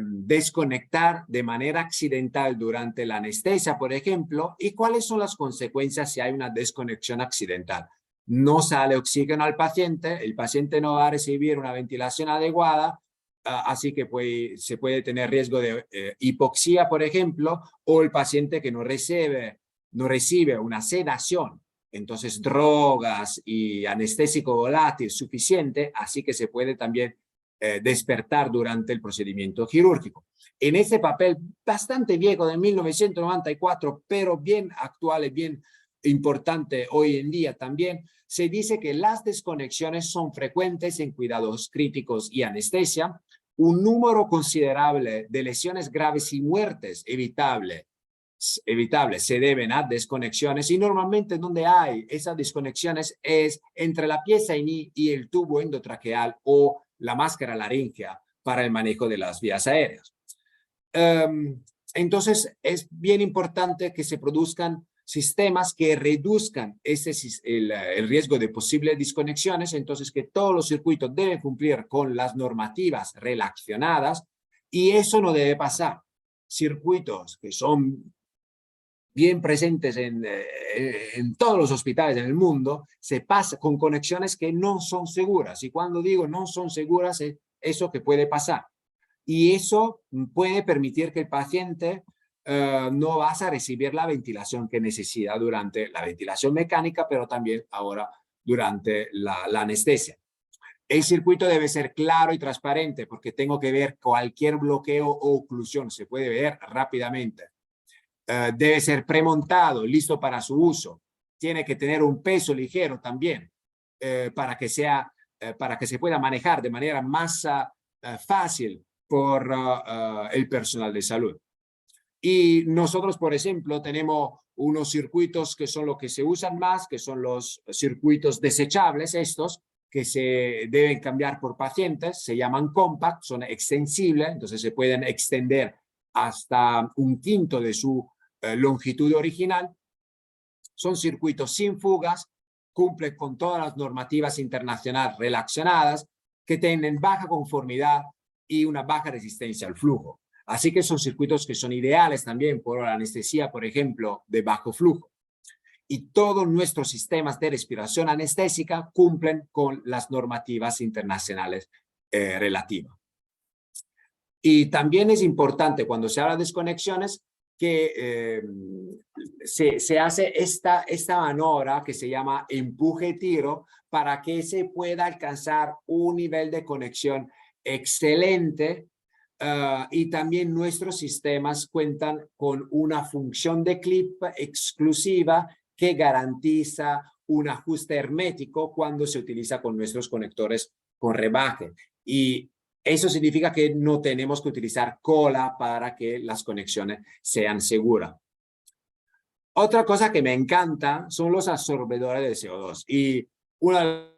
desconectar de manera accidental durante la anestesia, por ejemplo. ¿Y cuáles son las consecuencias si hay una desconexión accidental? No sale oxígeno al paciente, el paciente no va a recibir una ventilación adecuada, así que se puede tener riesgo de hipoxia, por ejemplo, o el paciente que no recibe una sedación, entonces drogas y anestésico volátil suficiente, así que se puede también despertar durante el procedimiento quirúrgico. En ese papel bastante viejo de 1994, pero bien actual y bien importante hoy en día también, se dice que las desconexiones son frecuentes en cuidados críticos y anestesia. Un número considerable de lesiones graves y muertes evitables se deben a desconexiones, y normalmente donde hay esas desconexiones es entre la pieza y el tubo endotraqueal o la máscara laríngea para el manejo de las vías aéreas. Entonces es bien importante que se produzcan sistemas que reduzcan el riesgo de posibles desconexiones, entonces que todos los circuitos deben cumplir con las normativas relacionadas, y eso no debe pasar. Circuitos que son bien presentes en todos los hospitales en el mundo, se pasa con conexiones que no son seguras. Y cuando digo no son seguras, es eso que puede pasar. Y eso puede permitir que el paciente no va a recibir la ventilación que necesita durante la ventilación mecánica, pero también ahora durante la anestesia. El circuito debe ser claro y transparente, porque tengo que ver cualquier bloqueo o oclusión, se puede ver rápidamente. Debe ser premontado, listo para su uso. Tiene que tener un peso ligero también. para que se pueda manejar de manera más fácil por el personal de salud. Y nosotros, por ejemplo, tenemos unos circuitos que son los que se usan más, que son los circuitos desechables, estos, que se deben cambiar por pacientes, se llaman compact, son extensibles, entonces se pueden extender hasta 1/5 de su longitud original. Son circuitos sin fugas, cumplen con todas las normativas internacionales relacionadas, que tienen baja conformidad y una baja resistencia al flujo. Así que son circuitos que son ideales también por la anestesia, por ejemplo, de bajo flujo. Y todos nuestros sistemas de respiración anestésica cumplen con las normativas internacionales relativas. Y también es importante cuando se habla de desconexiones que se hace esta maniobra que se llama empuje-tiro para que se pueda alcanzar un nivel de conexión excelente. Y también nuestros sistemas cuentan con una función de clip exclusiva que garantiza un ajuste hermético cuando se utiliza con nuestros conectores con rebaje. Y eso significa que no tenemos que utilizar cola para que las conexiones sean seguras. Otra cosa que me encanta son los absorbedores de CO2. Y una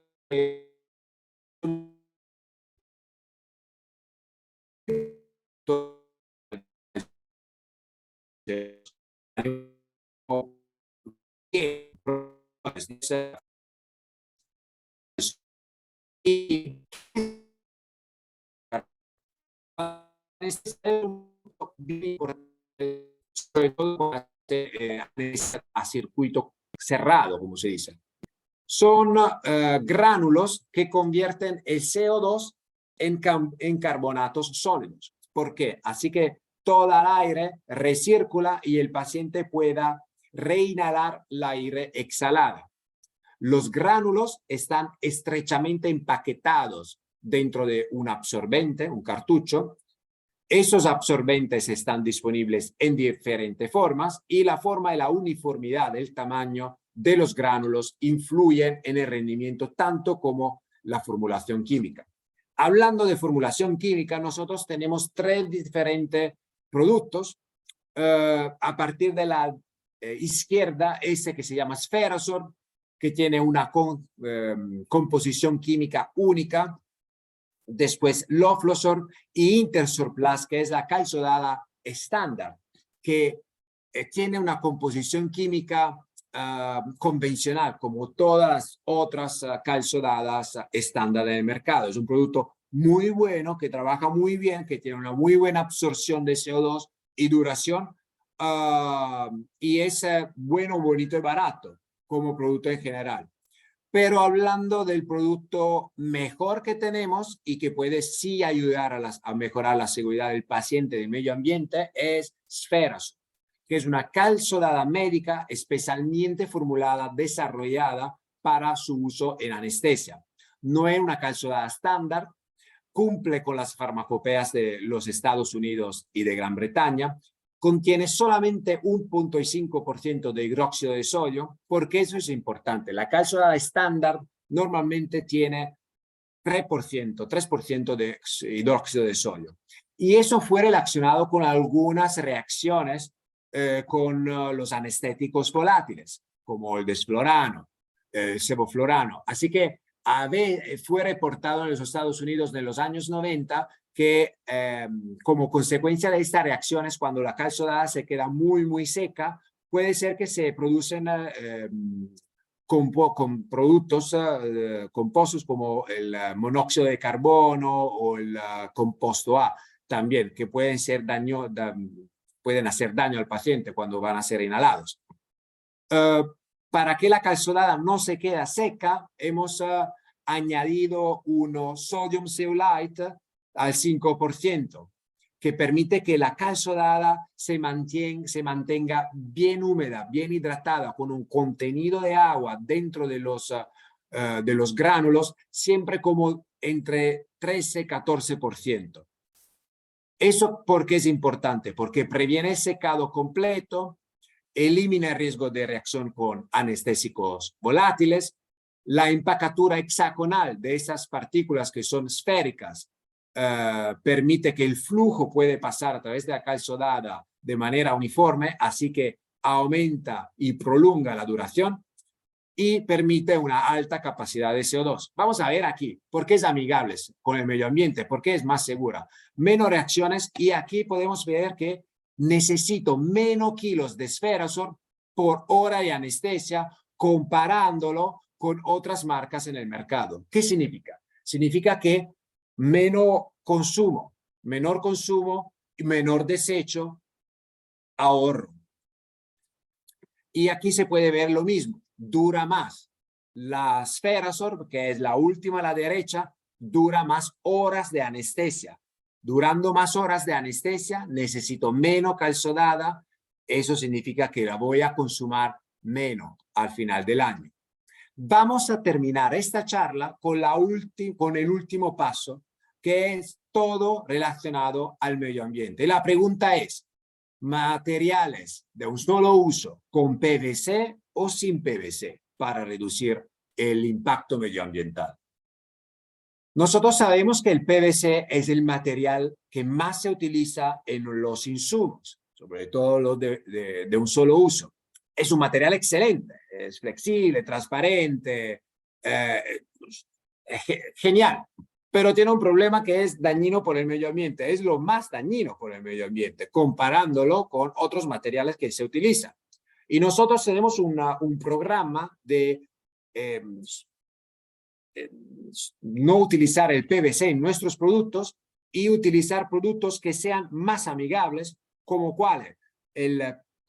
sobre todo a circuito cerrado, como se dice. Son gránulos que convierten el CO2 en carbonatos sólidos. ¿Por qué? Así que todo el aire recircula y el paciente pueda reinhalar el aire exhalado. Los gránulos están estrechamente empaquetados dentro de un absorbente, un cartucho. Esos absorbentes están disponibles en diferentes formas y la forma y la uniformidad del tamaño de los gránulos influyen en el rendimiento tanto como la formulación química. Hablando de formulación química, nosotros tenemos 3 diferentes productos. A partir de la izquierda, ese que se llama Spherasor, que tiene una composición química única. Después Loflosor y Intersorplus, que es la calzodada estándar, que tiene una composición química convencional, como todas las otras calzodadas estándar del mercado. Es un producto muy bueno, que trabaja muy bien, que tiene una muy buena absorción de CO2 y duración, y es bueno, bonito y barato como producto en general. Pero hablando del producto mejor que tenemos y que puede sí ayudar a mejorar la seguridad del paciente y del medio ambiente, es Spherasor, que es una calzodada médica especialmente formulada, desarrollada para su uso en anestesia. No es una calzodada estándar, cumple con las farmacopeas de los Estados Unidos y de Gran Bretaña, contiene solamente 1,5% de hidróxido de sodio, porque eso es importante. La calzodada estándar normalmente tiene 3% de hidróxido de sodio. Y eso fue relacionado con algunas reacciones con los anestéticos volátiles, como el desflorano, el sevoflurano. Así que fue reportado en los Estados Unidos en los años 90 que como consecuencia de estas reacciones, cuando la calzodada se queda muy seca, puede ser que se producen con productos compuestos como el monóxido de carbono o el compuesto A también, que pueden hacer daño al paciente cuando van a ser inhalados. Para que la calzodada no se quede seca, hemos añadido uno sodium zeolite al 5%, que permite que la calzodada se mantenga bien húmeda, bien hidratada, con un contenido de agua dentro de los gránulos, siempre como entre 13 y 14%. ¿Eso por qué es importante? Porque previene secado completo, elimina el riesgo de reacción con anestésicos volátiles La empacatura hexagonal de esas partículas que son esféricas permite que el flujo puede pasar a través de la calzodada de manera uniforme, así que aumenta y prolonga la duración y permite una alta capacidad de CO2. Vamos a ver aquí, ¿por qué es amigable con el medio ambiente? ¿Por qué es más segura? Menos reacciones, y aquí podemos ver que necesito menos kilos de Sferazor por hora de anestesia comparándolo con otras marcas en el mercado. ¿Qué significa? Significa que menor consumo y menor desecho, ahorro. Y aquí se puede ver lo mismo, dura más. La Sferazor, que es la última a la derecha, dura más horas de anestesia. Durando más horas de anestesia, necesito menos calzodada. Eso significa que la voy a consumir menos al final del año. Vamos a terminar esta charla con el último paso, que es todo relacionado al medio ambiente. La pregunta es, ¿materiales de un solo uso con PVC o sin PVC para reducir el impacto medioambiental? Nosotros sabemos que el PVC es el material que más se utiliza en los insumos, sobre todo los de un solo uso. Es un material excelente, es flexible, transparente, genial, pero tiene un problema que es dañino por el medio ambiente, es lo más dañino por el medio ambiente, comparándolo con otros materiales que se utilizan. Y nosotros tenemos un programa de no utilizar el PVC en nuestros productos y utilizar productos que sean más amigables, como cuáles, el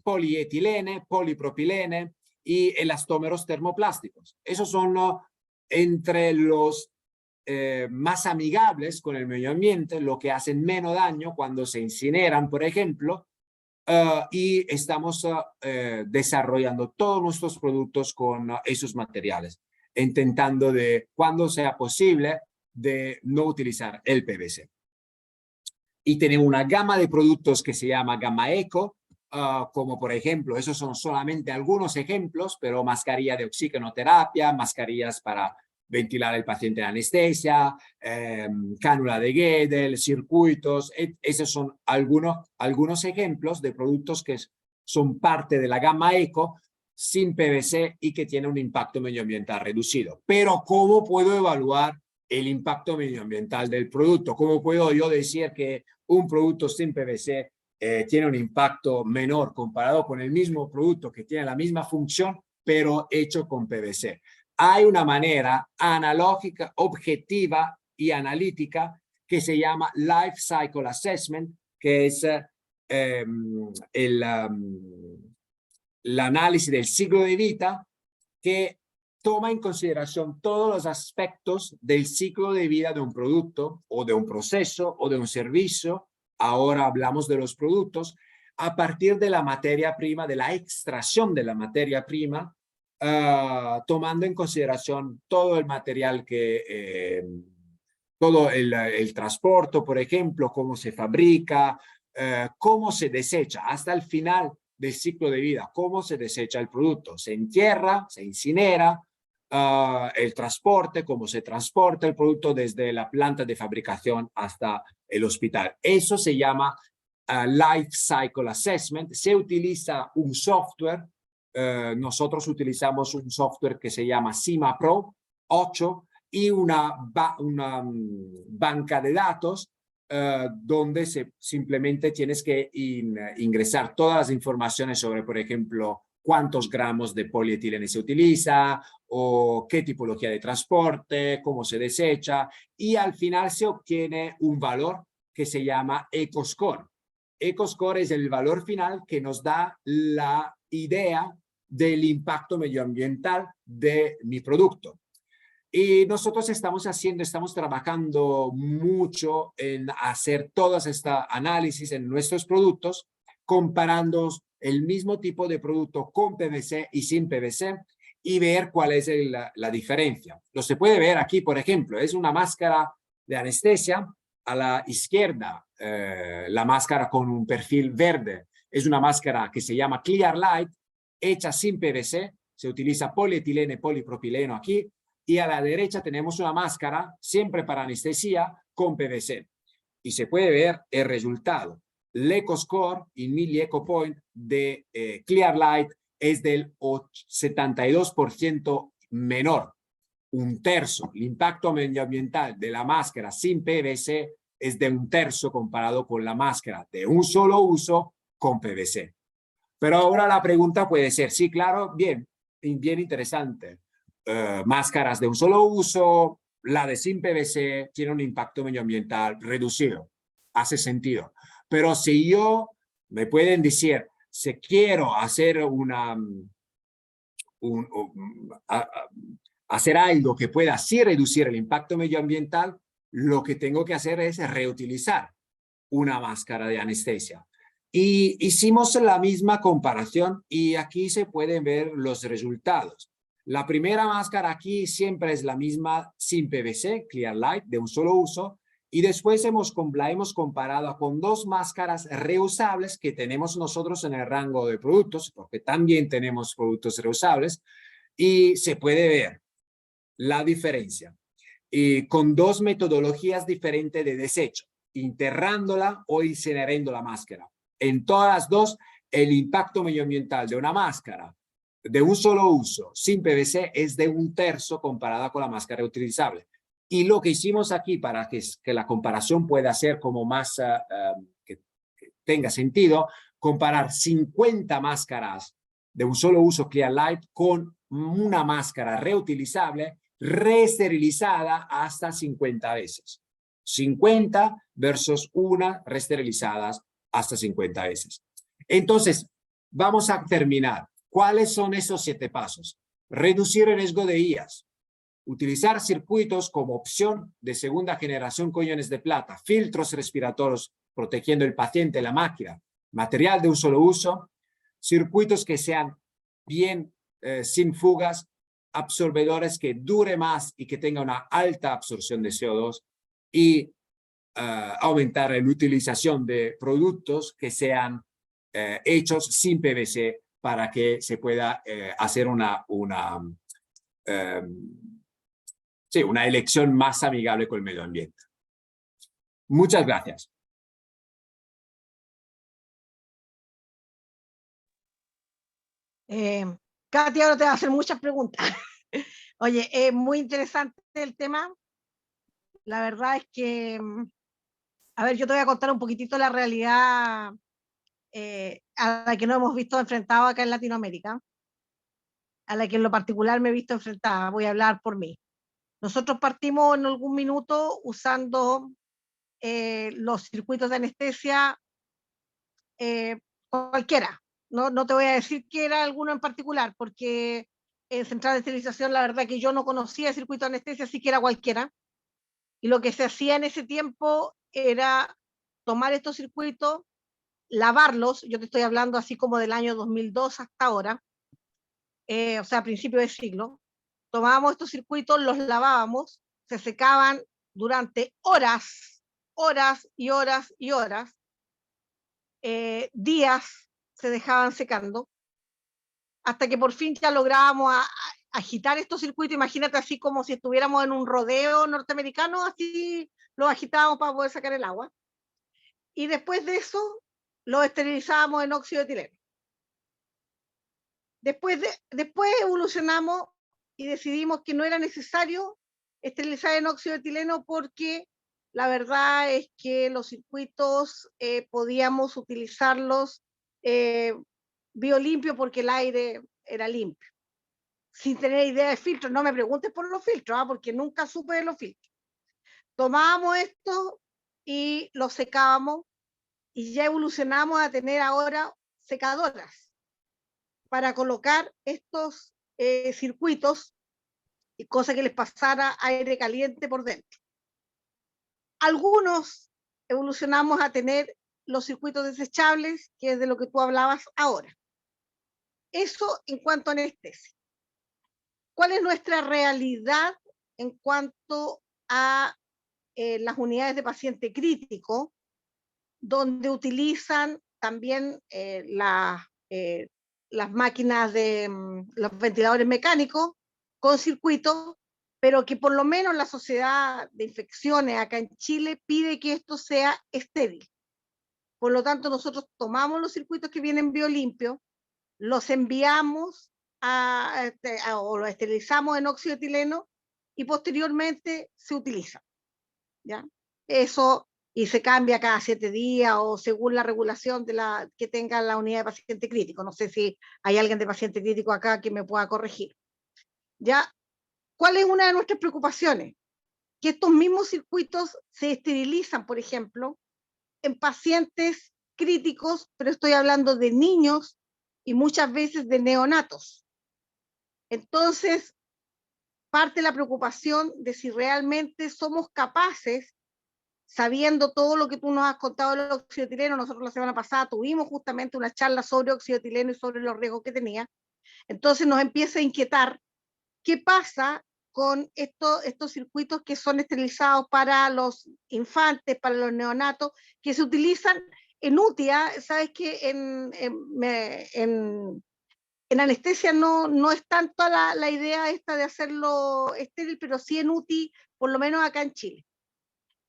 polietilene, polipropilene y elastómeros termoplásticos. Esos son entre los más amigables con el medio ambiente, lo que hacen menos daño cuando se incineran, por ejemplo, y estamos desarrollando todos nuestros productos con esos materiales, intentando cuando sea posible, de no utilizar el PVC. Y tenemos una gama de productos que se llama Gama Eco, como por ejemplo, esos son solamente algunos ejemplos, pero mascarilla de oxigenoterapia, mascarillas para ventilar al paciente en anestesia, cánula de Guedel, circuitos. Esos son algunos ejemplos de productos que son parte de la gama Eco sin PVC y que tienen un impacto medioambiental reducido. Pero ¿cómo puedo evaluar el impacto medioambiental del producto? ¿Cómo puedo yo decir que un producto sin PVC tiene un impacto menor comparado con el mismo producto que tiene la misma función, pero hecho con PVC? Hay una manera analógica, objetiva y analítica que se llama Life Cycle Assessment, que es el análisis del ciclo de vida, que toma en consideración todos los aspectos del ciclo de vida de un producto o de un proceso o de un servicio. Ahora hablamos de los productos a partir de la materia prima, de la extracción de la materia prima, tomando en consideración todo el material todo el transporte, por ejemplo, cómo se fabrica, cómo se desecha hasta el final del ciclo de vida, cómo se desecha el producto, se entierra, se incinera, el transporte, cómo se transporta el producto desde la planta de fabricación hasta el hospital. Eso se llama Life Cycle Assessment. Se utiliza un software, nosotros utilizamos un software que se llama Cima Pro 8 y una banca de datos donde simplemente tienes que ingresar todas las informaciones sobre, por ejemplo, cuántos gramos de polietileno se utiliza o qué tipología de transporte, cómo se desecha, y al final se obtiene un valor que se llama EcoScore. EcoScore es el valor final que nos da la idea del impacto medioambiental de mi producto. Y nosotros estamos trabajando mucho en hacer todos estos análisis en nuestros productos, comparando el mismo tipo de producto con PVC y sin PVC y ver cuál es la diferencia. Lo se puede ver aquí, por ejemplo, es una máscara de anestesia. A la izquierda, la máscara con un perfil verde es una máscara que se llama Clear Light, hecha sin PVC. Se utiliza polietileno y polipropileno aquí. y a la derecha tenemos una máscara, siempre para anestesia, con PVC. Y se puede ver el resultado. El EcoScore y Mili EcoPoint de Clear Light es del 72% menor, un tercio. El impacto medioambiental de la máscara sin PVC es de un tercio comparado con la máscara de un solo uso con PVC. Pero ahora la pregunta puede ser, sí, claro, bien interesante. Máscaras de un solo uso, la de sin PVC tiene un impacto medioambiental reducido. Hace sentido. Pero si yo, me pueden decir, si quiero hacer hacer algo que pueda así reducir el impacto medioambiental, lo que tengo que hacer es reutilizar una máscara de anestesia. Y hicimos la misma comparación y aquí se pueden ver los resultados. La primera máscara aquí siempre es la misma sin PVC, Clear Light, de un solo uso. Y después la hemos comparado con dos máscaras reusables que tenemos nosotros en el rango de productos, porque también tenemos productos reusables, y se puede ver la diferencia. Y con dos metodologías diferentes de desecho, enterrándola o incinerando la máscara. En todas las dos, el impacto medioambiental de una máscara de un solo uso sin PVC es de un tercio comparada con la máscara reutilizable. Y lo que hicimos aquí para que la comparación pueda ser como más, que tenga sentido, comparar 50 máscaras de un solo uso Clear Light con una máscara reutilizable reesterilizada hasta 50 veces. 50 versus una reesterilizadas hasta 50 veces. Entonces, vamos a terminar. ¿Cuáles son esos 7 pasos? Reducir el riesgo de IAS. Utilizar circuitos como opción de segunda generación con iones de plata, filtros respiratorios protegiendo el paciente, la máquina, material de un solo uso, circuitos que sean bien sin fugas, absorbedores que dure más y que tengan una alta absorción de CO2 y aumentar la utilización de productos que sean hechos sin PVC para que se pueda hacer una elección más amigable con el medio ambiente. Muchas gracias. Katy, ahora te va a hacer muchas preguntas. Oye, muy interesante el tema. La verdad es que, a ver, yo te voy a contar un poquitito la realidad a la que nos hemos visto enfrentados acá en Latinoamérica, a la que en lo particular me he visto enfrentada. Voy a hablar por mí. Nosotros partimos en algún minuto usando los circuitos de anestesia cualquiera. No te voy a decir que era alguno en particular, porque en central de esterilización la verdad que yo no conocía el circuito de anestesia, así que era cualquiera. Y lo que se hacía en ese tiempo era tomar estos circuitos, lavarlos, yo te estoy hablando así como del año 2002 hasta ahora, o sea, a principios del siglo. Tomábamos estos circuitos, los lavábamos, se secaban durante horas, horas y horas y horas, días se dejaban secando, hasta que por fin ya lográbamos agitar estos circuitos. Imagínate así como si estuviéramos en un rodeo norteamericano, así los agitábamos para poder sacar el agua. Y después de eso, los esterilizábamos en óxido de etileno. Después evolucionamos y decidimos que no era necesario esterilizar en óxido de etileno porque la verdad es que los circuitos podíamos utilizarlos biolimpio porque el aire era limpio, sin tener idea de filtros. No me preguntes por los filtros, porque nunca supe de los filtros. Tomábamos esto y lo secábamos y ya evolucionamos a tener ahora secadoras para colocar estos circuitos, y cosa que les pasara aire caliente por dentro. Algunos evolucionamos a tener los circuitos desechables, que es de lo que tú hablabas ahora. Eso en cuanto a anestesia. ¿Cuál es nuestra realidad en cuanto a las unidades de paciente crítico, donde utilizan también las máquinas de los ventiladores mecánicos con circuitos pero que por lo menos la Sociedad de Infecciones acá en Chile pide que esto sea estéril. Por lo tanto, nosotros tomamos los circuitos que vienen biolimpios, los enviamos o los esterilizamos en óxido etileno y posteriormente se utilizan, ¿ya? Eso, y se cambia cada 7 días o según la regulación que tenga la unidad de paciente crítico. No sé si hay alguien de paciente crítico acá que me pueda corregir. ¿Ya? ¿Cuál es una de nuestras preocupaciones? Que estos mismos circuitos se esterilizan, por ejemplo, en pacientes críticos, pero estoy hablando de niños y muchas veces de neonatos. Entonces, parte la preocupación de si realmente somos capaces, sabiendo todo lo que tú nos has contado del óxido etileno. Nosotros la semana pasada tuvimos justamente una charla sobre óxido etileno y sobre los riesgos que tenía. Entonces nos empieza a inquietar qué pasa con estos circuitos que son esterilizados para los infantes, para los neonatos, que se utilizan en UTIA. Sabes que en anestesia no es tanto la idea esta de hacerlo estéril, pero sí en UTI, por lo menos acá en Chile.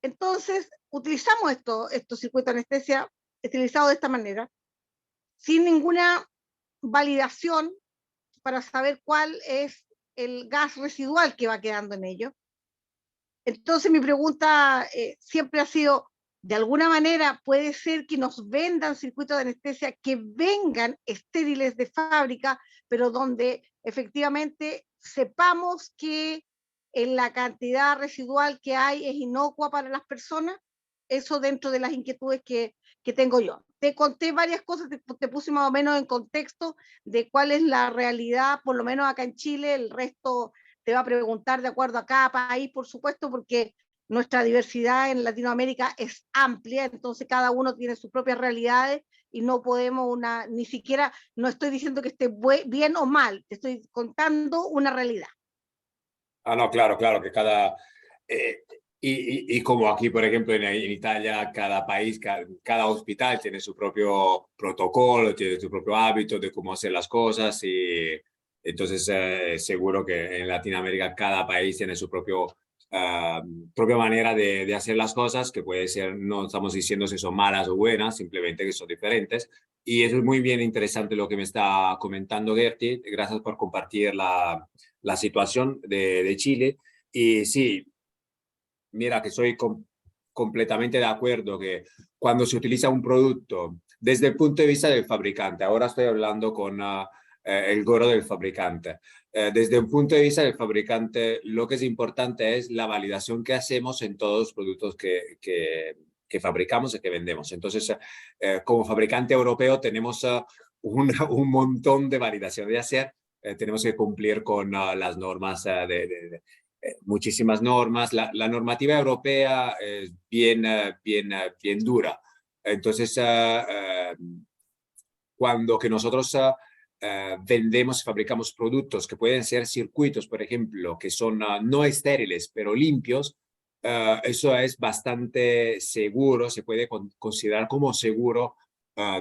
Entonces, utilizamos estos circuitos de anestesia esterilizados de esta manera, sin ninguna validación para saber cuál es el gas residual que va quedando en ello. Entonces mi pregunta siempre ha sido, de alguna manera puede ser que nos vendan circuitos de anestesia que vengan estériles de fábrica, pero donde efectivamente sepamos que en la cantidad residual que hay es inocua para las personas. Eso dentro de las inquietudes que tengo yo. Te conté varias cosas, te puse más o menos en contexto de cuál es la realidad, por lo menos acá en Chile. El resto te va a preguntar de acuerdo a cada país, por supuesto, porque nuestra diversidad en Latinoamérica es amplia, entonces cada uno tiene sus propias realidades y no podemos ni siquiera, no estoy diciendo que esté bien o mal, te estoy contando una realidad. Ah, no, claro, claro, que cada... y como aquí, por ejemplo, en Italia, cada país, cada hospital tiene su propio protocolo, tiene su propio hábito de cómo hacer las cosas, y entonces seguro que en Latinoamérica cada país tiene su propia manera de hacer las cosas, que puede ser, no estamos diciendo si son malas o buenas, simplemente que son diferentes. Y eso es muy bien interesante lo que me está comentando Gertie. Gracias por compartir la situación de Chile. Y sí, mira que soy completamente de acuerdo que cuando se utiliza un producto desde el punto de vista del fabricante, ahora estoy hablando con el goro del fabricante, desde un punto de vista del fabricante, lo que es importante es la validación que hacemos en todos los productos que fabricamos y que vendemos. Entonces, como fabricante europeo tenemos un montón de validación de hacer. Tenemos que cumplir con las normas muchísimas normas. La normativa europea es bien dura. Entonces, cuando que nosotros vendemos y fabricamos productos que pueden ser circuitos, por ejemplo, que son no estériles, pero limpios, eso es bastante seguro, se puede considerar como seguro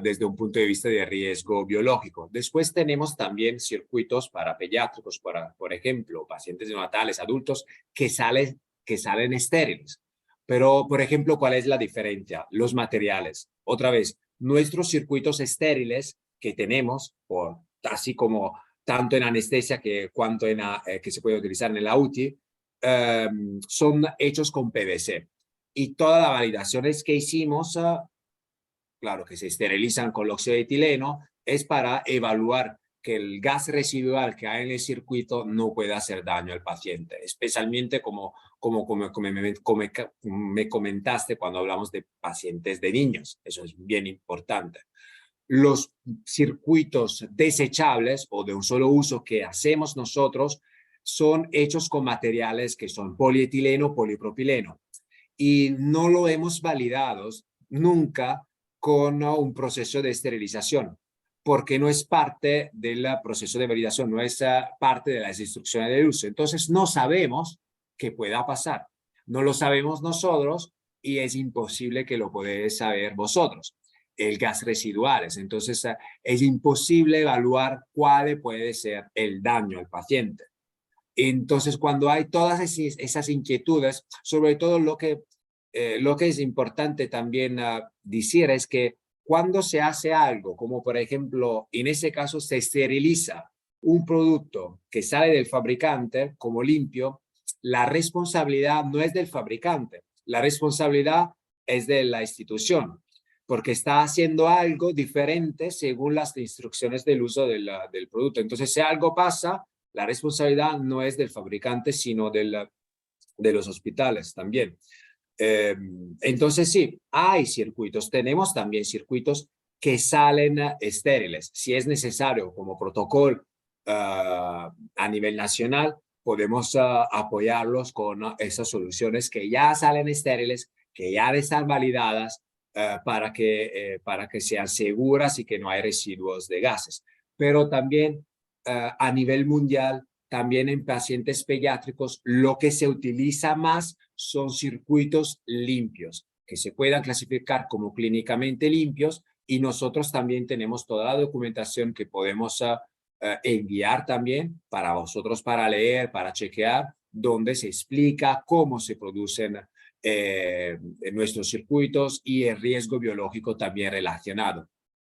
desde un punto de vista de riesgo biológico. Después tenemos también circuitos para pediátricos, por ejemplo, pacientes neonatales, adultos, que salen estériles. Pero, por ejemplo, ¿cuál es la diferencia? Los materiales. Otra vez, nuestros circuitos estériles que tenemos, así como tanto en anestesia cuanto que se puede utilizar en la UTI, son hechos con PVC. Y todas las validaciones que hicimos, claro, que se esterilizan con el óxido de etileno, es para evaluar que el gas residual que hay en el circuito no pueda hacer daño al paciente, especialmente como me comentaste cuando hablamos de pacientes de niños. Eso es bien importante. Los circuitos desechables o de un solo uso que hacemos nosotros son hechos con materiales que son polietileno, polipropileno, y no lo hemos validado nunca con un proceso de esterilización, porque no es parte del proceso de validación, no es parte de las instrucciones de uso. Entonces no sabemos qué pueda pasar. No lo sabemos nosotros y es imposible que lo podáis saber vosotros. El gas residuales. Entonces es imposible evaluar cuál puede ser el daño al paciente. Entonces, cuando hay todas esas inquietudes, sobre todo lo que es importante también decir es que cuando se hace algo, como por ejemplo, en ese caso se esteriliza un producto que sale del fabricante como limpio, la responsabilidad no es del fabricante, la responsabilidad es de la institución, porque está haciendo algo diferente según las instrucciones del uso del producto. Entonces, si algo pasa, la responsabilidad no es del fabricante, sino de los hospitales también. Entonces, sí, hay circuitos. Tenemos también circuitos que salen estériles. Si es necesario, como protocolo a nivel nacional, podemos apoyarlos con esas soluciones que ya salen estériles, que ya están validadas para que sean seguras y que no hay residuos de gases. Pero también a nivel mundial, también en pacientes pediátricos, lo que se utiliza más son circuitos limpios, que se puedan clasificar como clínicamente limpios, y nosotros también tenemos toda la documentación que podemos enviar también para vosotros para leer, para chequear, donde se explica cómo se producen nuestros circuitos y el riesgo biológico también relacionado.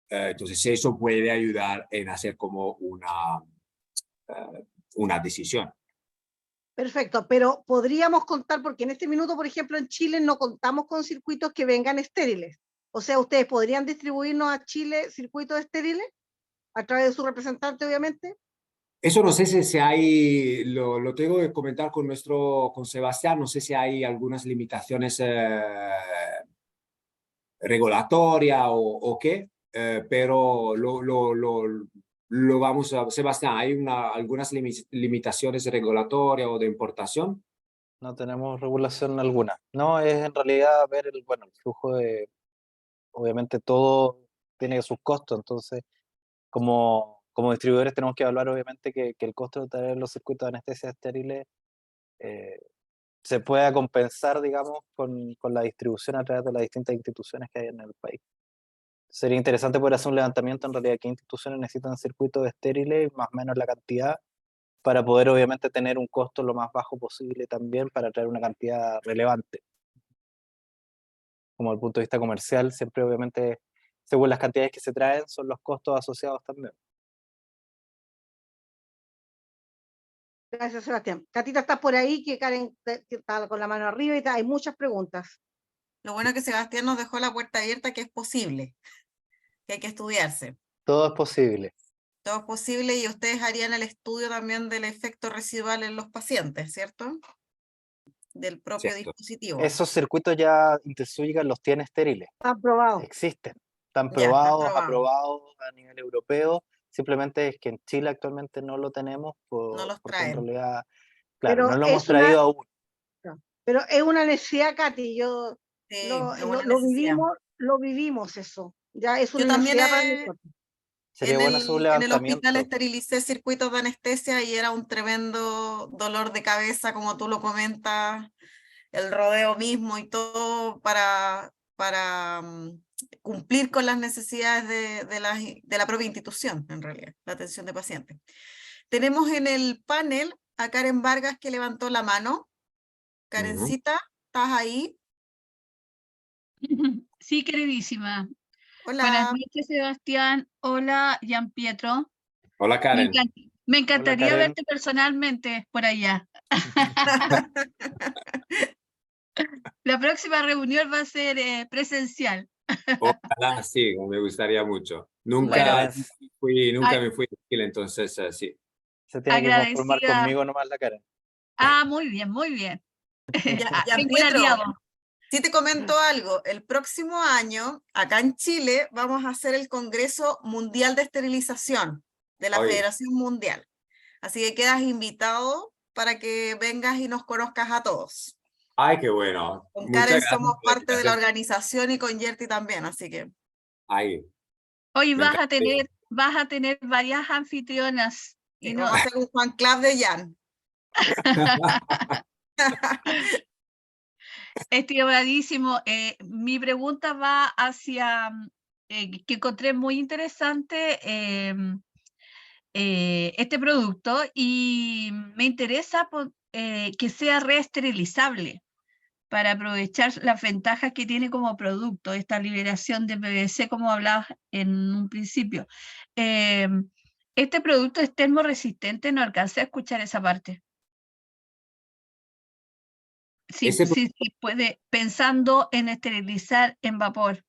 Entonces eso puede ayudar en hacer como una decisión. Perfecto, pero podríamos contar, porque en este minuto, por ejemplo, en Chile no contamos con circuitos que vengan estériles. O sea, ¿ustedes podrían distribuirnos a Chile circuitos estériles? A través de su representante, obviamente. Eso no sé si hay, lo tengo que comentar con Sebastián, no sé si hay algunas limitaciones regulatorias o qué, pero lo vamos a... Sebastián, ¿hay algunas limitaciones regulatorias o de importación? No tenemos regulación alguna. No, es en realidad ver el flujo de, obviamente todo tiene sus costos, entonces como distribuidores tenemos que evaluar obviamente que el costo de tener los circuitos de anestesia estériles se pueda compensar, digamos, con la distribución a través de las distintas instituciones que hay en el país. Sería interesante poder hacer un levantamiento en realidad qué instituciones necesitan circuitos estériles, más o menos la cantidad, para poder obviamente tener un costo lo más bajo posible también para traer una cantidad relevante. Como desde el punto de vista comercial, siempre obviamente, según las cantidades que se traen, son los costos asociados también. Gracias, Sebastián. Catita, estás por ahí, que Karen que está con la mano arriba y hay muchas preguntas. Lo bueno es que Sebastián nos dejó la puerta abierta, que es posible, que hay que estudiarse. Todo es posible. Todo es posible, y ustedes harían el estudio también del efecto residual en los pacientes, ¿cierto? Del propio Cierto. dispositivo. Esos circuitos ya Intersúgica los tiene estériles. Están probados. Existen. Están Ya, están probados, probados. aprobados a nivel europeo. Simplemente es que en Chile actualmente no lo tenemos No los porque en traen. realidad, claro, Pero no lo es hemos traído aún. Pero es una necesidad, Katy. Yo Sí, es una lo necesidad. vivimos eso. Ya es una Yo también necesidad para nosotros. Sería bueno hacer un en el hospital levantamiento. esterilicé circuitos de anestesia y era un tremendo dolor de cabeza, como tú lo comentas, el rodeo mismo y todo para cumplir con las necesidades de la propia institución, en realidad, la atención de pacientes. Tenemos en el panel a Karen Vargas, que levantó la mano. Karencita, ¿estás ahí? Sí, queridísima. Hola. Buenas noches, Sebastián. Hola, Gian Pietro. Hola, Karen. Me encantaría Karen. verte personalmente por allá. La próxima reunión va a ser presencial. Ojalá, sí, me gustaría mucho. Bueno, Nunca me fui de Chile, entonces sí. Se tiene que conformar agradecida. conmigo nomás la Karen. Ah, muy bien, muy bien. Ya, Tengo un Pietro, aliado. sí te comento algo. El próximo año, acá en Chile, vamos a hacer el Congreso Mundial de Esterilización de la Oye. Federación Mundial. Así que quedas invitado para que vengas y nos conozcas a todos. Ay, qué bueno. Con Muchas Karen gracias somos por la parte de la invitación. organización y con Yerti también, así que... Ay, Hoy me encantaría. vas a tener varias anfitrionas. Y no, Vamos a hacer un fan club de Jan. estimadísimo, mi pregunta va hacia, que encontré muy interesante, este producto y me interesa que sea reesterilizable para aprovechar las ventajas que tiene como producto, esta liberación de PVC, como hablabas en un principio. Este producto es termoresistente, no alcancé a escuchar esa parte. Sí, Ese sí, sí, puede, pensando en esterilizar en vapor.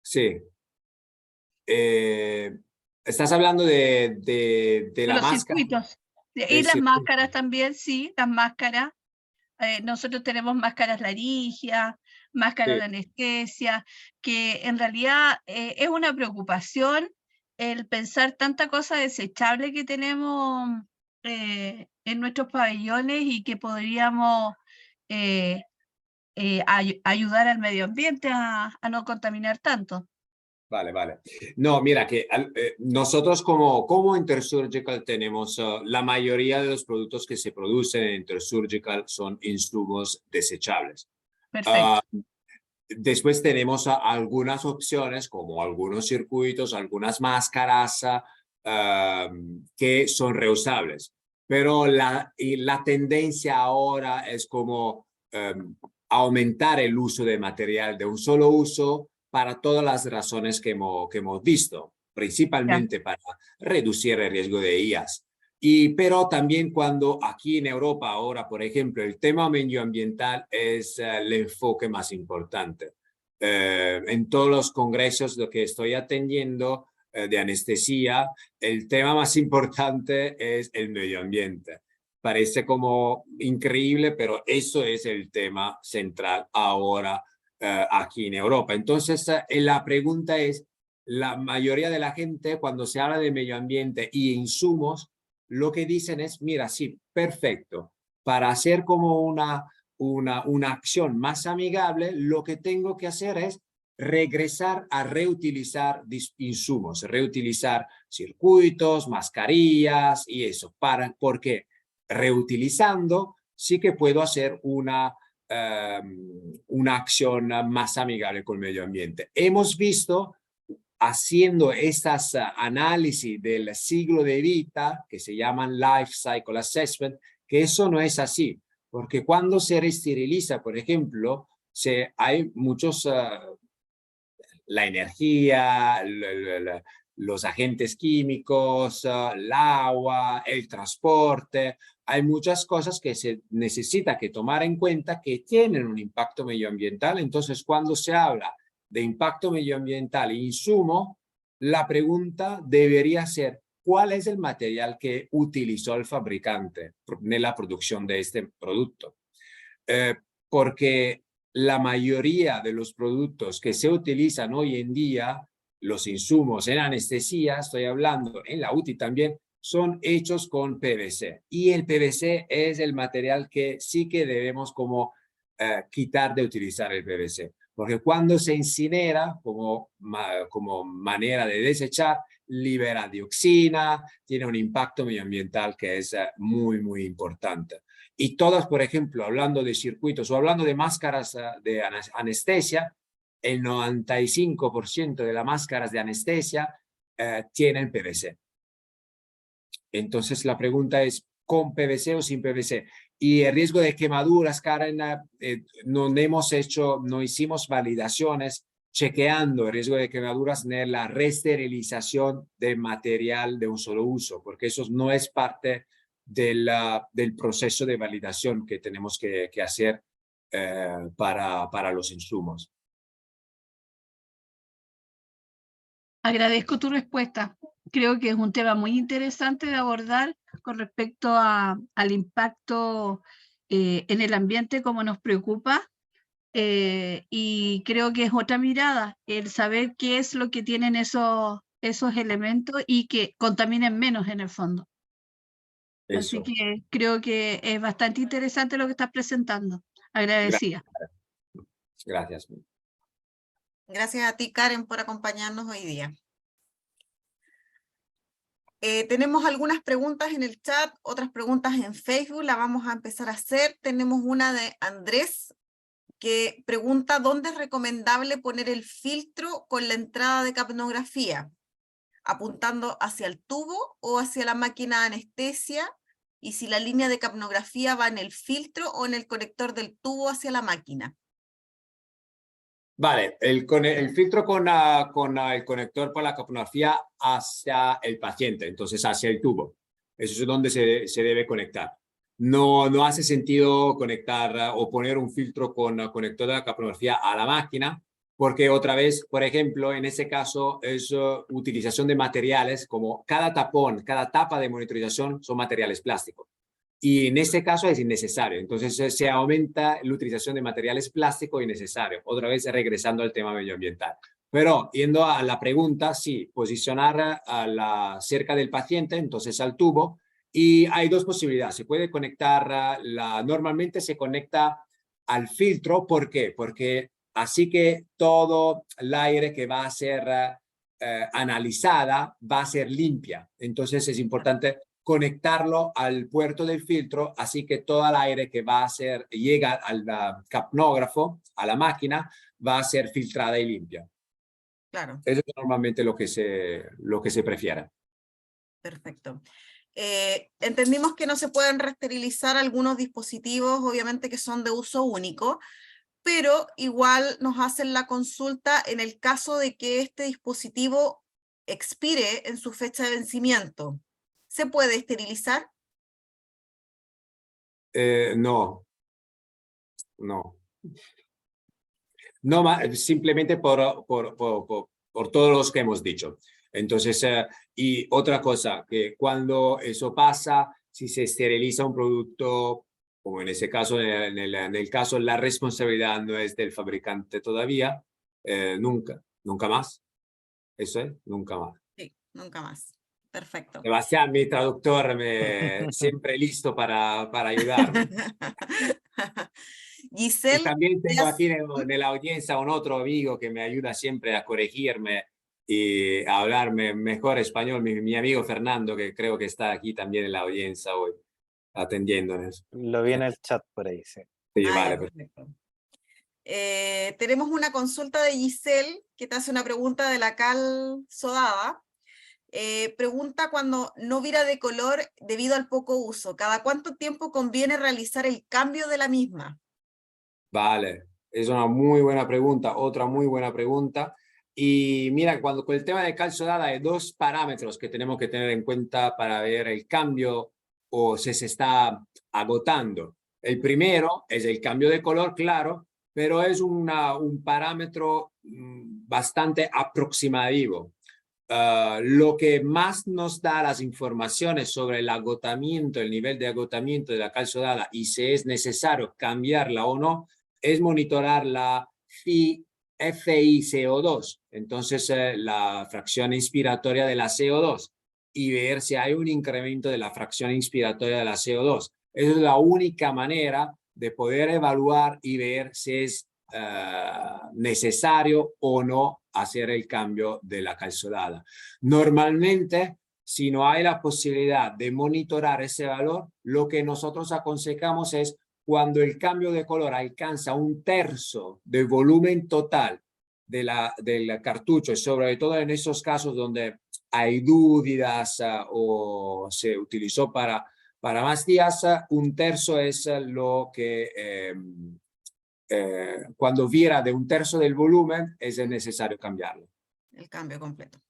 Sí. Estás hablando de la Los máscara. circuitos. Y Del las circuito. máscaras también, sí, las máscaras. Nosotros tenemos máscaras laringias, máscaras Sí. de anestesia, que en realidad es una preocupación el pensar tanta cosa desechable que tenemos en nuestros pabellones y que podríamos ayudar al medio ambiente a no contaminar tanto. Vale, vale. No, mira, que nosotros como Intersurgical tenemos la mayoría de los productos que se producen en Intersurgical son insumos desechables. Perfecto. Después tenemos algunas opciones como algunos circuitos, algunas máscaras que son reusables. Pero la tendencia ahora es como aumentar el uso de material de un solo uso para todas las razones que hemos visto, principalmente para reducir el riesgo de IAS. Pero también cuando aquí en Europa ahora, por ejemplo, el tema medioambiental es el enfoque más importante. En todos los congresos que estoy atendiendo de anestesia, el tema más importante es el medio ambiente. Parece como increíble, pero eso es el tema central ahora aquí en Europa. Entonces, la pregunta es, la mayoría de la gente cuando se habla de medio ambiente y insumos, lo que dicen es, mira, sí, perfecto, para hacer como una acción más amigable, lo que tengo que hacer es regresar a reutilizar insumos, reutilizar circuitos, mascarillas y eso, porque reutilizando sí que puedo hacer una acción más amigable con el medio ambiente. Hemos visto haciendo estas análisis del ciclo de vida que se llaman Life Cycle Assessment, que eso no es así, porque cuando se reesteriliza, por ejemplo, hay muchos, la energía, los agentes químicos, el agua, el transporte, hay muchas cosas que se necesita que tomar en cuenta que tienen un impacto medioambiental. Entonces, cuando se habla de impacto medioambiental e insumo, la pregunta debería ser, ¿cuál es el material que utilizó el fabricante en la producción de este producto? Porque la mayoría de los productos que se utilizan hoy en día, los insumos en anestesia, estoy hablando en la UTI también, son hechos con PVC. Y el PVC es el material que sí que debemos como quitar de utilizar el PVC. Porque cuando se incinera como manera de desechar, libera dioxina, tiene un impacto medioambiental que es muy, muy importante. Y todas, por ejemplo, hablando de circuitos o hablando de máscaras de anestesia, el 95% de las máscaras de anestesia tienen PVC. Entonces la pregunta es, ¿con PVC o sin PVC? Y el riesgo de quemaduras, Karen, no hicimos validaciones chequeando el riesgo de quemaduras en la reesterilización de material de un solo uso, porque eso no es parte del proceso de validación que tenemos que hacer para los insumos. Agradezco tu respuesta. Creo que es un tema muy interesante de abordar con respecto al impacto en el ambiente, como nos preocupa. Y creo que es otra mirada, el saber qué es lo que tienen esos elementos y que contaminen menos en el fondo. Eso. Así que creo que es bastante interesante lo que estás presentando. Agradecida. Gracias. Gracias a ti, Karen, por acompañarnos hoy día. Tenemos algunas preguntas en el chat, otras preguntas en Facebook, la vamos a empezar a hacer. Tenemos una de Andrés, que pregunta dónde es recomendable poner el filtro con la entrada de capnografía. apuntando hacia el tubo o hacia la máquina de anestesia, y si la línea de capnografía va en el filtro o en el conector del tubo hacia la máquina. Vale, el filtro con el conector para la capnografía hacia el paciente, entonces hacia el tubo. Eso es donde se debe conectar. No hace sentido conectar o poner un filtro con conector de la capnografía a la máquina, porque otra vez, por ejemplo, en ese caso es utilización de materiales como cada tapón, cada tapa de monitorización son materiales plásticos. Y en este caso es innecesario. Entonces se aumenta la utilización de materiales plásticos innecesarios. Otra vez regresando al tema medioambiental. Pero yendo a la pregunta, sí, posicionar cerca del paciente, entonces al tubo. Y hay dos posibilidades. Se puede conectar, normalmente se conecta al filtro. ¿Por qué? Porque así que todo el aire que va a ser analizada va a ser limpia. Entonces es importante conectarlo al puerto del filtro, así que todo el aire que va a ser, llega al capnógrafo, a la máquina, va a ser filtrada y limpia. Claro. Eso es normalmente lo que se prefiere. Perfecto. Entendimos que no se pueden reesterilizar algunos dispositivos, obviamente que son de uso único, pero igual nos hacen la consulta en el caso de que este dispositivo expire en su fecha de vencimiento. ¿Se puede esterilizar? No. Simplemente por todos los que hemos dicho. Entonces, y otra cosa, que cuando eso pasa, si se esteriliza un producto, como en ese caso, en el caso, la responsabilidad no es del fabricante todavía, nunca más. Eso es, nunca más. Sí, nunca más. Perfecto. Sebastián, mi traductor, siempre listo para ayudarme. Y Giselle, también tengo aquí en la audiencia un otro amigo que me ayuda siempre a corregirme y a hablarme mejor español, mi amigo Fernando, que creo que está aquí también en la audiencia hoy, atendiéndonos. Lo vi en el chat por ahí, sí. Sí, ya, vale. perfecto. Tenemos una consulta de Giselle que te hace una pregunta de la cal sodada. Pregunta: cuando no vira de color debido al poco uso, ¿cada cuánto tiempo conviene realizar el cambio de la misma? Vale, es una muy buena pregunta, otra muy buena pregunta. Y mira, con el tema de cal sodada hay dos parámetros que tenemos que tener en cuenta para ver el cambio o si se está agotando. El primero es el cambio de color, claro, pero es un parámetro bastante aproximativo. Lo que más nos da las informaciones sobre el agotamiento, el nivel de agotamiento de la cal sodada y si es necesario cambiarla o no, es monitorar la FiCO2, entonces la fracción inspiratoria de la CO2, y ver si hay un incremento de la fracción inspiratoria de la CO2. Esa es la única manera de poder evaluar y ver si es necesario o no hacer el cambio de la cal sodada. Normalmente, si no hay la posibilidad de monitorar ese valor, lo que nosotros aconsejamos es cuando el cambio de color alcanza 1/3 del volumen total del cartucho, sobre todo en esos casos donde hay dudas o se utilizó para más días, 1/3 es lo que cuando vira de 1/3 del volumen es necesario cambiarlo. El cambio completo.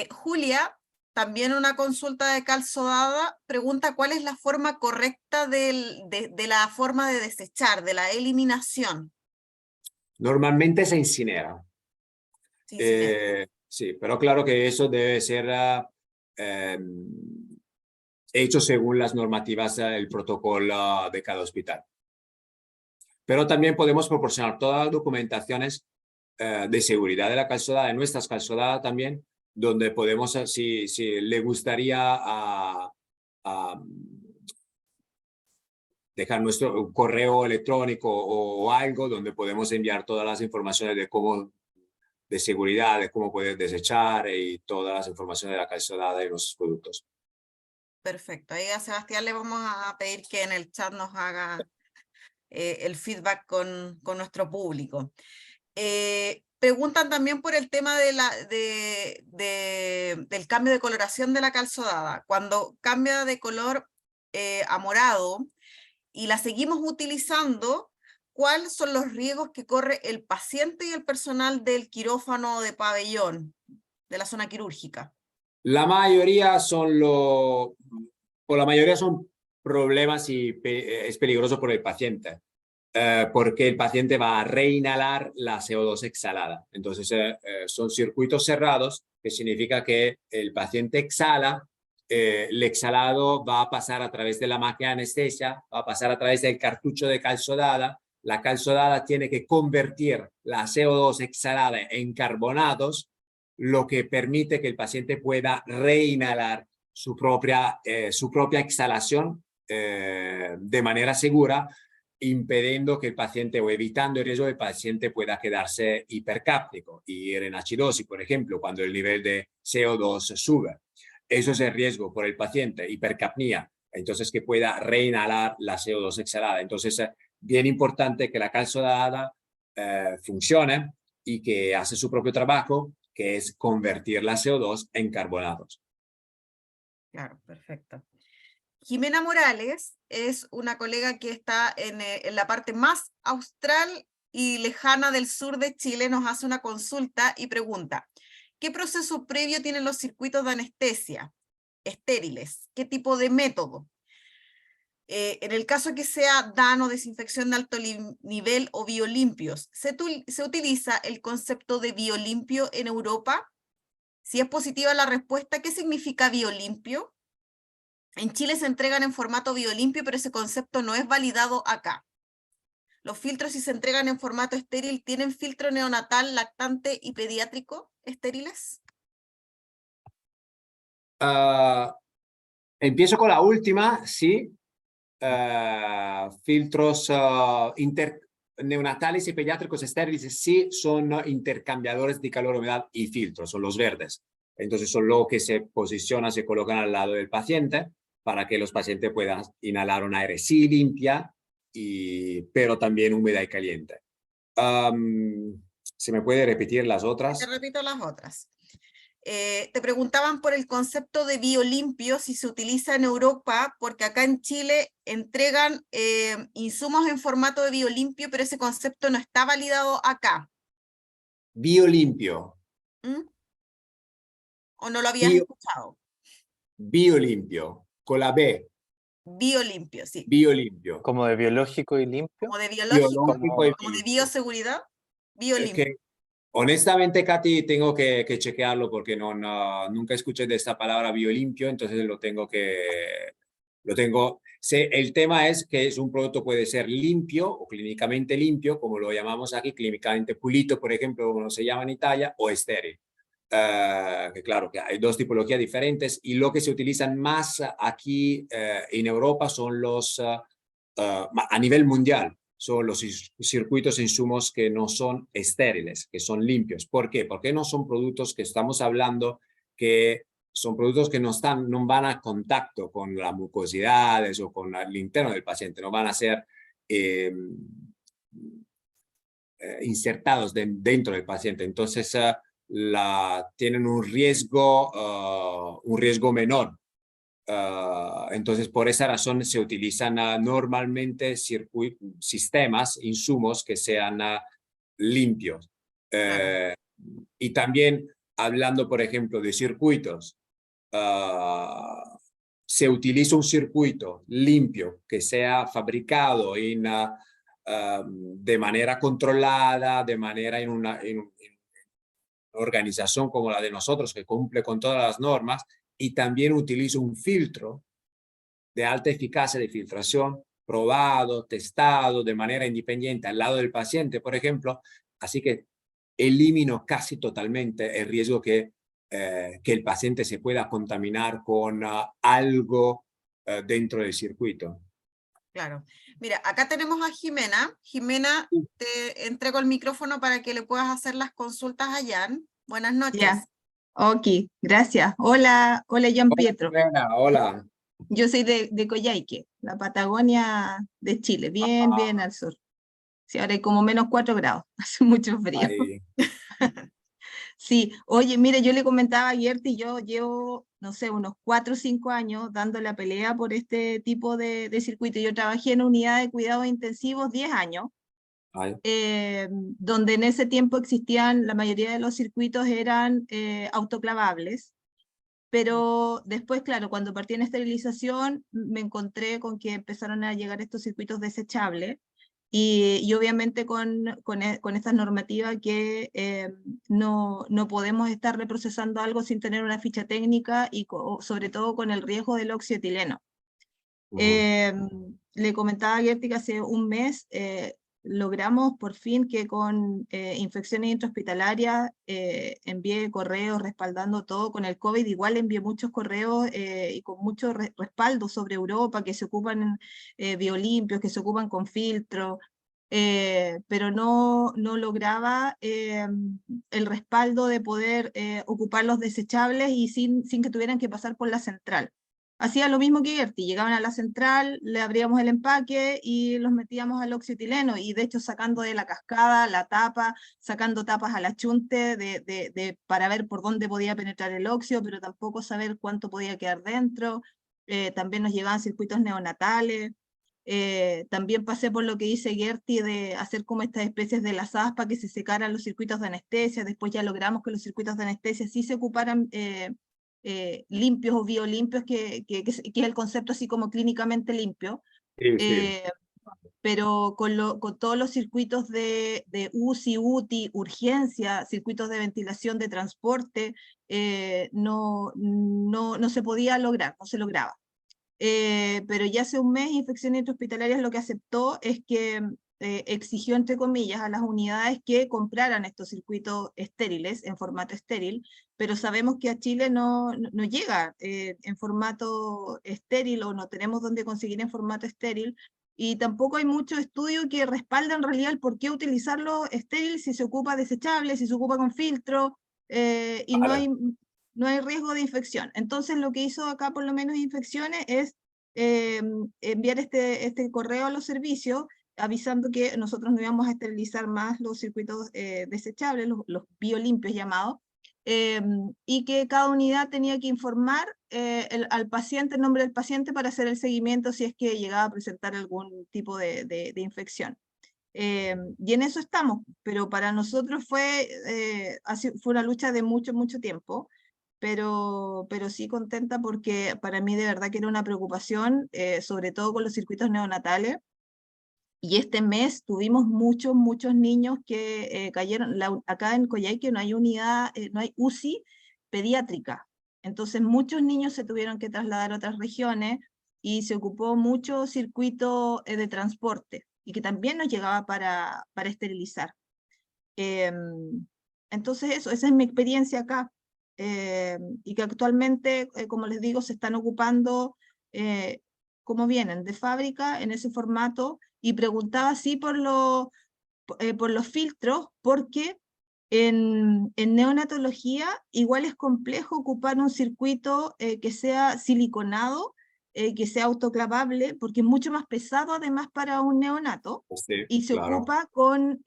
Julia, también una consulta de cal sodada, pregunta cuál es la forma correcta de la forma de desechar, de la eliminación. Normalmente se incinera. Sí, pero claro que eso debe ser hecho según las normativas del protocolo de cada hospital. Pero también podemos proporcionar todas las documentaciones de seguridad de la cal sodada, de nuestras cal sodadas también, donde podemos, si le gustaría dejar nuestro correo electrónico o algo donde podemos enviar todas las informaciones de seguridad, de cómo poder desechar y todas las informaciones de la cal sodada y los productos. Perfecto. Ahí a Sebastián le vamos a pedir que en el chat nos haga el feedback con nuestro público. Preguntan también por el tema de del cambio de coloración de la calzodada. Cuando cambia de color a morado y la seguimos utilizando, ¿cuáles son los riesgos que corre el paciente y el personal del quirófano de pabellón, de la zona quirúrgica? La mayoría son por la mayoría son problemas y es peligroso por el paciente. Porque el paciente va a reinhalar la CO2 exhalada. Entonces, son circuitos cerrados, que significa que el paciente exhala, el exhalado va a pasar a través de la máquina de anestesia, va a pasar a través del cartucho de calzodada, la calzodada tiene que convertir la CO2 exhalada en carbonatos, lo que permite que el paciente pueda reinhalar su propia exhalación de manera segura, impidiendo que el paciente o evitando el riesgo que el paciente pueda quedarse hipercápnico y ir en acidosis, por ejemplo, cuando el nivel de CO2 sube. Eso es el riesgo por el paciente, hipercapnia, entonces que pueda reinhalar la CO2 exhalada. Entonces, bien importante que la calzodada funcione y que hace su propio trabajo, que es convertir la CO2 en carbonatos. Claro, perfecto. Jimena Morales es una colega que está en la parte más austral y lejana del sur de Chile, nos hace una consulta y pregunta, ¿qué proceso previo tienen los circuitos de anestesia estériles? ¿Qué tipo de método? En el caso que sea DAN o desinfección de alto nivel o biolimpios, ¿se utiliza el concepto de biolimpio en Europa? Si es positiva la respuesta, ¿qué significa biolimpio? En Chile se entregan en formato biolimpio, pero ese concepto no es validado acá. Los filtros, si se entregan en formato estéril, ¿tienen filtro neonatal, lactante y pediátrico estériles? Empiezo con la última, sí. Filtros neonatales y pediátricos estériles sí son intercambiadores de calor, humedad y filtros, son los verdes. Entonces son los que se posicionan, se colocan al lado del paciente para que los pacientes puedan inhalar un aire sí limpia, pero también húmeda y caliente. ¿Se me puede repetir las otras? Te repito las otras. Te preguntaban por el concepto de biolimpio, si se utiliza en Europa, porque acá en Chile entregan insumos en formato de biolimpio, pero ese concepto no está validado acá. Biolimpio. ¿Mm? ¿O no lo habías escuchado? Biolimpio, con la B. Biolimpio, sí. Biolimpio. Como de biológico y limpio. Como de biológico, Biológico como de bioseguridad. Biolimpio. que, honestamente, Katy, tengo que chequearlo porque nunca escuché de esta palabra biolimpio, entonces el tema es que es un producto puede ser limpio o clínicamente limpio, como lo llamamos aquí, clínicamente pulito, por ejemplo, como se llama en Italia, o estéril. Que claro, que hay dos tipologías diferentes y lo que se utilizan más aquí en Europa son a nivel mundial, son los circuitos insumos que no son estériles, que son limpios. ¿Por qué? Porque no son productos que estamos hablando que son productos que no van a contacto con las mucosidades o con el interno del paciente, no van a ser insertados dentro del paciente. Entonces, tienen un riesgo menor. Entonces, por esa razón se utilizan normalmente sistemas, insumos que sean limpios. Y también, hablando, por ejemplo, de circuitos, se utiliza un circuito limpio que sea fabricado de manera controlada, de manera en una organización como la de nosotros, que cumple con todas las normas, y también utilizo un filtro de alta eficacia de filtración, probado, testado de manera independiente al lado del paciente, por ejemplo, así que elimino casi totalmente el riesgo que el paciente se pueda contaminar con algo dentro del circuito. Claro. Mira, acá tenemos a Jimena. Jimena, te entrego el micrófono para que le puedas hacer las consultas a Jan. Buenas noches. Ya. Ok, gracias. Hola, Jan Pietro. Hola. Yo soy de Coyhaique, la Patagonia de Chile, bien al sur. Sí, ahora hay como -4 grados, hace mucho frío. Sí, oye, mire, yo le comentaba a Gerti, yo llevo, no sé, unos 4 o 5 años dando la pelea por este tipo de circuito. Yo trabajé en unidad de cuidados intensivos 10 años, Ay, donde en ese tiempo existían, la mayoría de los circuitos eran autoclavables, pero después, claro, cuando partí en esterilización, me encontré con que empezaron a llegar estos circuitos desechables, y obviamente con esta normativa que no podemos estar reprocesando algo sin tener una ficha técnica y sobre todo con el riesgo del óxido etileno. Le comentaba a Gerti que hace un mes logramos por fin que con infecciones intrahospitalarias envié correos respaldando todo con el COVID. Igual envié muchos correos y con mucho respaldo sobre Europa, que se ocupan biolimpios, que se ocupan con filtro, pero no lograba el respaldo de poder ocupar los desechables y sin que tuvieran que pasar por la central. Hacía lo mismo que Gerti, llegaban a la central, le abríamos el empaque y los metíamos al óxido etileno, y de hecho sacando de la cascada la tapa, sacando tapas al achunte para ver por dónde podía penetrar el óxido, pero tampoco saber cuánto podía quedar dentro. También nos llegaban circuitos neonatales. También pasé por lo que dice Gerti de hacer como estas especies de lazadas para que se secaran los circuitos de anestesia. Después ya logramos que los circuitos de anestesia sí se ocuparan limpios o biolimpios, que es el concepto así como clínicamente limpio, sí, sí. pero con todos los circuitos de UCI, UTI, urgencia, circuitos de ventilación de transporte, no se podía lograr, no se lograba. Pero ya hace un mes Infecciones Intrahospitalarias lo que aceptó es que exigió, entre comillas, a las unidades que compraran estos circuitos estériles, en formato estéril, pero sabemos que a Chile no llega en formato estéril, o no tenemos dónde conseguir en formato estéril, y tampoco hay mucho estudio que respalde en realidad el por qué utilizarlo estéril si se ocupa desechable, si se ocupa con filtro, y Vale. no hay riesgo de infección. Entonces lo que hizo acá por lo menos Infecciones es enviar este correo a los servicios avisando que nosotros no íbamos a esterilizar más los circuitos desechables, los biolimpios llamados, y que cada unidad tenía que informar al paciente, el nombre del paciente, para hacer el seguimiento si es que llegaba a presentar algún tipo de infección. Y en eso estamos, pero para nosotros fue una lucha de mucho, mucho tiempo, pero sí contenta porque para mí de verdad que era una preocupación, sobre todo con los circuitos neonatales. Y este mes tuvimos muchos niños que cayeron. Acá en Coyhaique no hay unidad, no hay UCI pediátrica. Entonces muchos niños se tuvieron que trasladar a otras regiones y se ocupó mucho circuito de transporte, y que también nos llegaba para esterilizar. Entonces esa es mi experiencia acá. Y que actualmente, como les digo, se están ocupando como vienen, de fábrica, en ese formato. Y preguntaba así por los filtros, porque en neonatología igual es complejo ocupar un circuito que sea siliconado, que sea autoclavable, porque es mucho más pesado además para un neonato, Sí, y se claro. ocupa con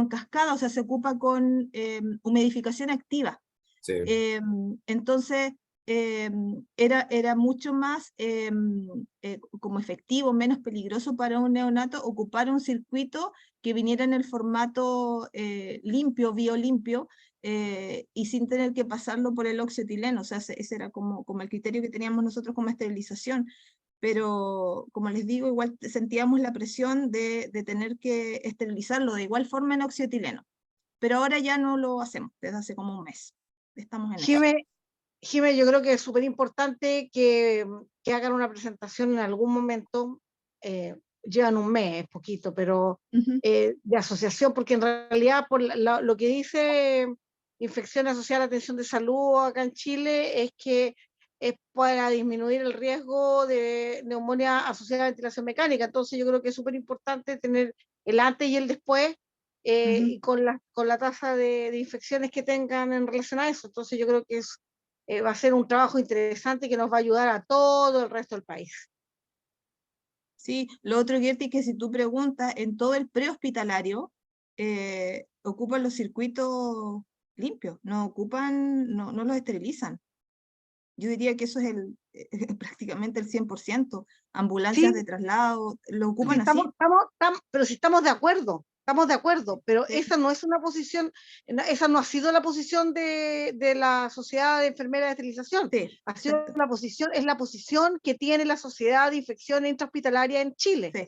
cascada, o sea, se ocupa con humidificación activa. Sí. Entonces, era mucho más como efectivo, menos peligroso para un neonato ocupar un circuito que viniera en el formato limpio, biolimpio, y sin tener que pasarlo por el óxido etileno. O sea, ese era como el criterio que teníamos nosotros como esterilización. Pero, como les digo, igual sentíamos la presión de tener que esterilizarlo de igual forma en óxido etileno. Pero ahora ya no lo hacemos, desde hace como un mes. Estamos en eso. Jimé, yo creo que es súper importante que hagan una presentación en algún momento, llevan un mes, es poquito, pero de asociación, porque en realidad por lo que dice Infección Asociada a la Atención de Salud acá en Chile es que es para disminuir el riesgo de neumonía asociada a ventilación mecánica. Entonces yo creo que es súper importante tener el antes y el después, y con la tasa de infecciones que tengan en relación a eso. Entonces yo creo que va a ser un trabajo interesante que nos va a ayudar a todo el resto del país. Sí, lo otro, Gerti, es que si tú preguntas, en todo el prehospitalario ocupan los circuitos limpios, no ocupan, no los esterilizan. Yo diría que eso es prácticamente el 100%. Ambulancias Sí, de traslado, lo sí, ocupan así. pero sí estamos de acuerdo, pero Sí. esa no es una posición, esa no ha sido la posición de la Sociedad de Enfermeras de Esterilización. Sí, Ha sido exacto. es la posición que tiene la Sociedad de Infecciones Intrahospitalarias en Chile. Sí,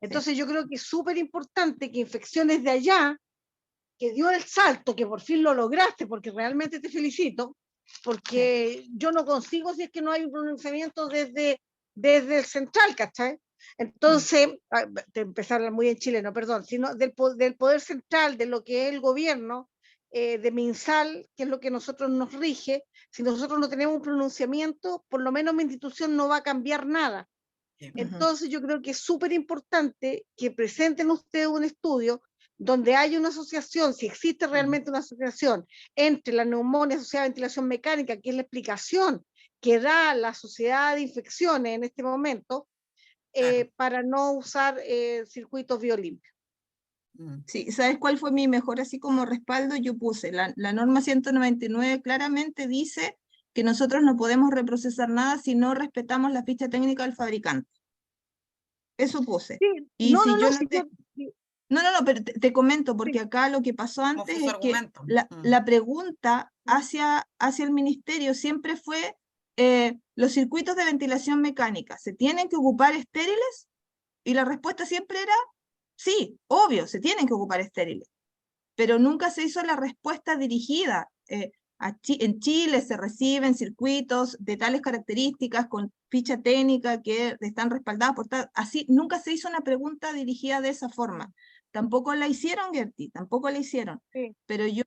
Entonces yo creo que es súper importante que Infecciones de allá, que dio el salto, que por fin lo lograste, porque realmente te felicito, porque yo no consigo si es que no hay un pronunciamiento desde el central, ¿cachai? Entonces, de empezar muy en chileno, perdón, sino del poder central, de lo que es el gobierno, de MinSal, que es lo que nosotros nos rige. Si nosotros no tenemos un pronunciamiento, por lo menos mi institución no va a cambiar nada. Entonces yo creo que es súper importante que presenten ustedes un estudio donde haya una asociación, si existe realmente una asociación entre la neumonía asociada a ventilación mecánica, que es la explicación que da la Sociedad de Infecciones en este momento, Claro. para no usar circuitos biolimpios. Sí, ¿sabes cuál fue mi mejor así como respaldo? Yo puse la norma 199 claramente dice que nosotros no podemos reprocesar nada si no respetamos la ficha técnica del fabricante. Eso puse. Sí, Y si yo no sí, te... No, pero te comento, porque sí. acá lo que pasó ¿Cómo antes fue su es que argumento? la pregunta hacia el ministerio siempre fue, ¿los circuitos de ventilación mecánica se tienen que ocupar estériles? Y la respuesta siempre era, sí, obvio, se tienen que ocupar estériles. Pero nunca se hizo la respuesta dirigida. En Chile se reciben circuitos de tales características con ficha técnica que están respaldadas por tal, así, nunca se hizo una pregunta dirigida de esa forma. Tampoco la hicieron, Gertie, tampoco la hicieron. Sí. Pero yo,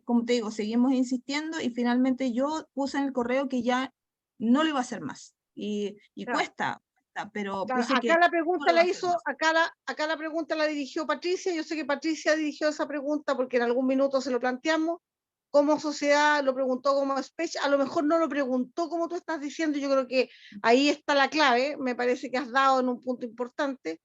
como te digo, seguimos insistiendo y finalmente yo puse en el correo que ya no lo iba a hacer más. Y Claro. cuesta, pero Claro, puse acá que la pregunta no lo la iba a hacer hizo, más. acá la pregunta la dirigió Patricia. Yo sé que Patricia dirigió esa pregunta porque en algún minuto se lo planteamos. Como sociedad lo preguntó como speech, a lo mejor no lo preguntó como tú estás diciendo. Yo creo que ahí está la clave. Me parece que has dado en un punto importante,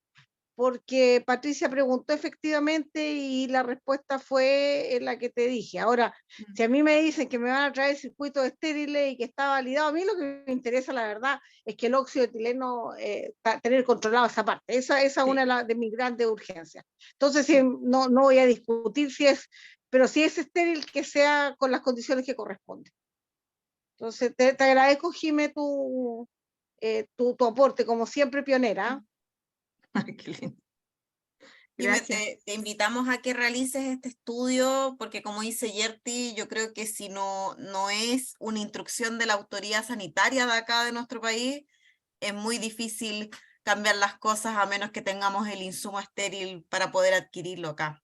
porque Patricia preguntó efectivamente y la respuesta fue la que te dije. Ahora, si a mí me dicen que me van a traer circuitos estériles y que está validado, a mí lo que me interesa, la verdad, es que el óxido de etileno, tener controlado esa parte. Esa es una de mis grandes urgencias. Entonces, no voy a discutir si es, pero si es estéril, que sea con las condiciones que corresponden. Entonces, te agradezco, Jimé, tu aporte, como siempre, pionera. Ay, qué lindo. Dime, Gracias. te invitamos a que realices este estudio, porque como dice Yerti, yo creo que si no es una instrucción de la autoridad sanitaria de acá de nuestro país, es muy difícil cambiar las cosas a menos que tengamos el insumo estéril para poder adquirirlo acá.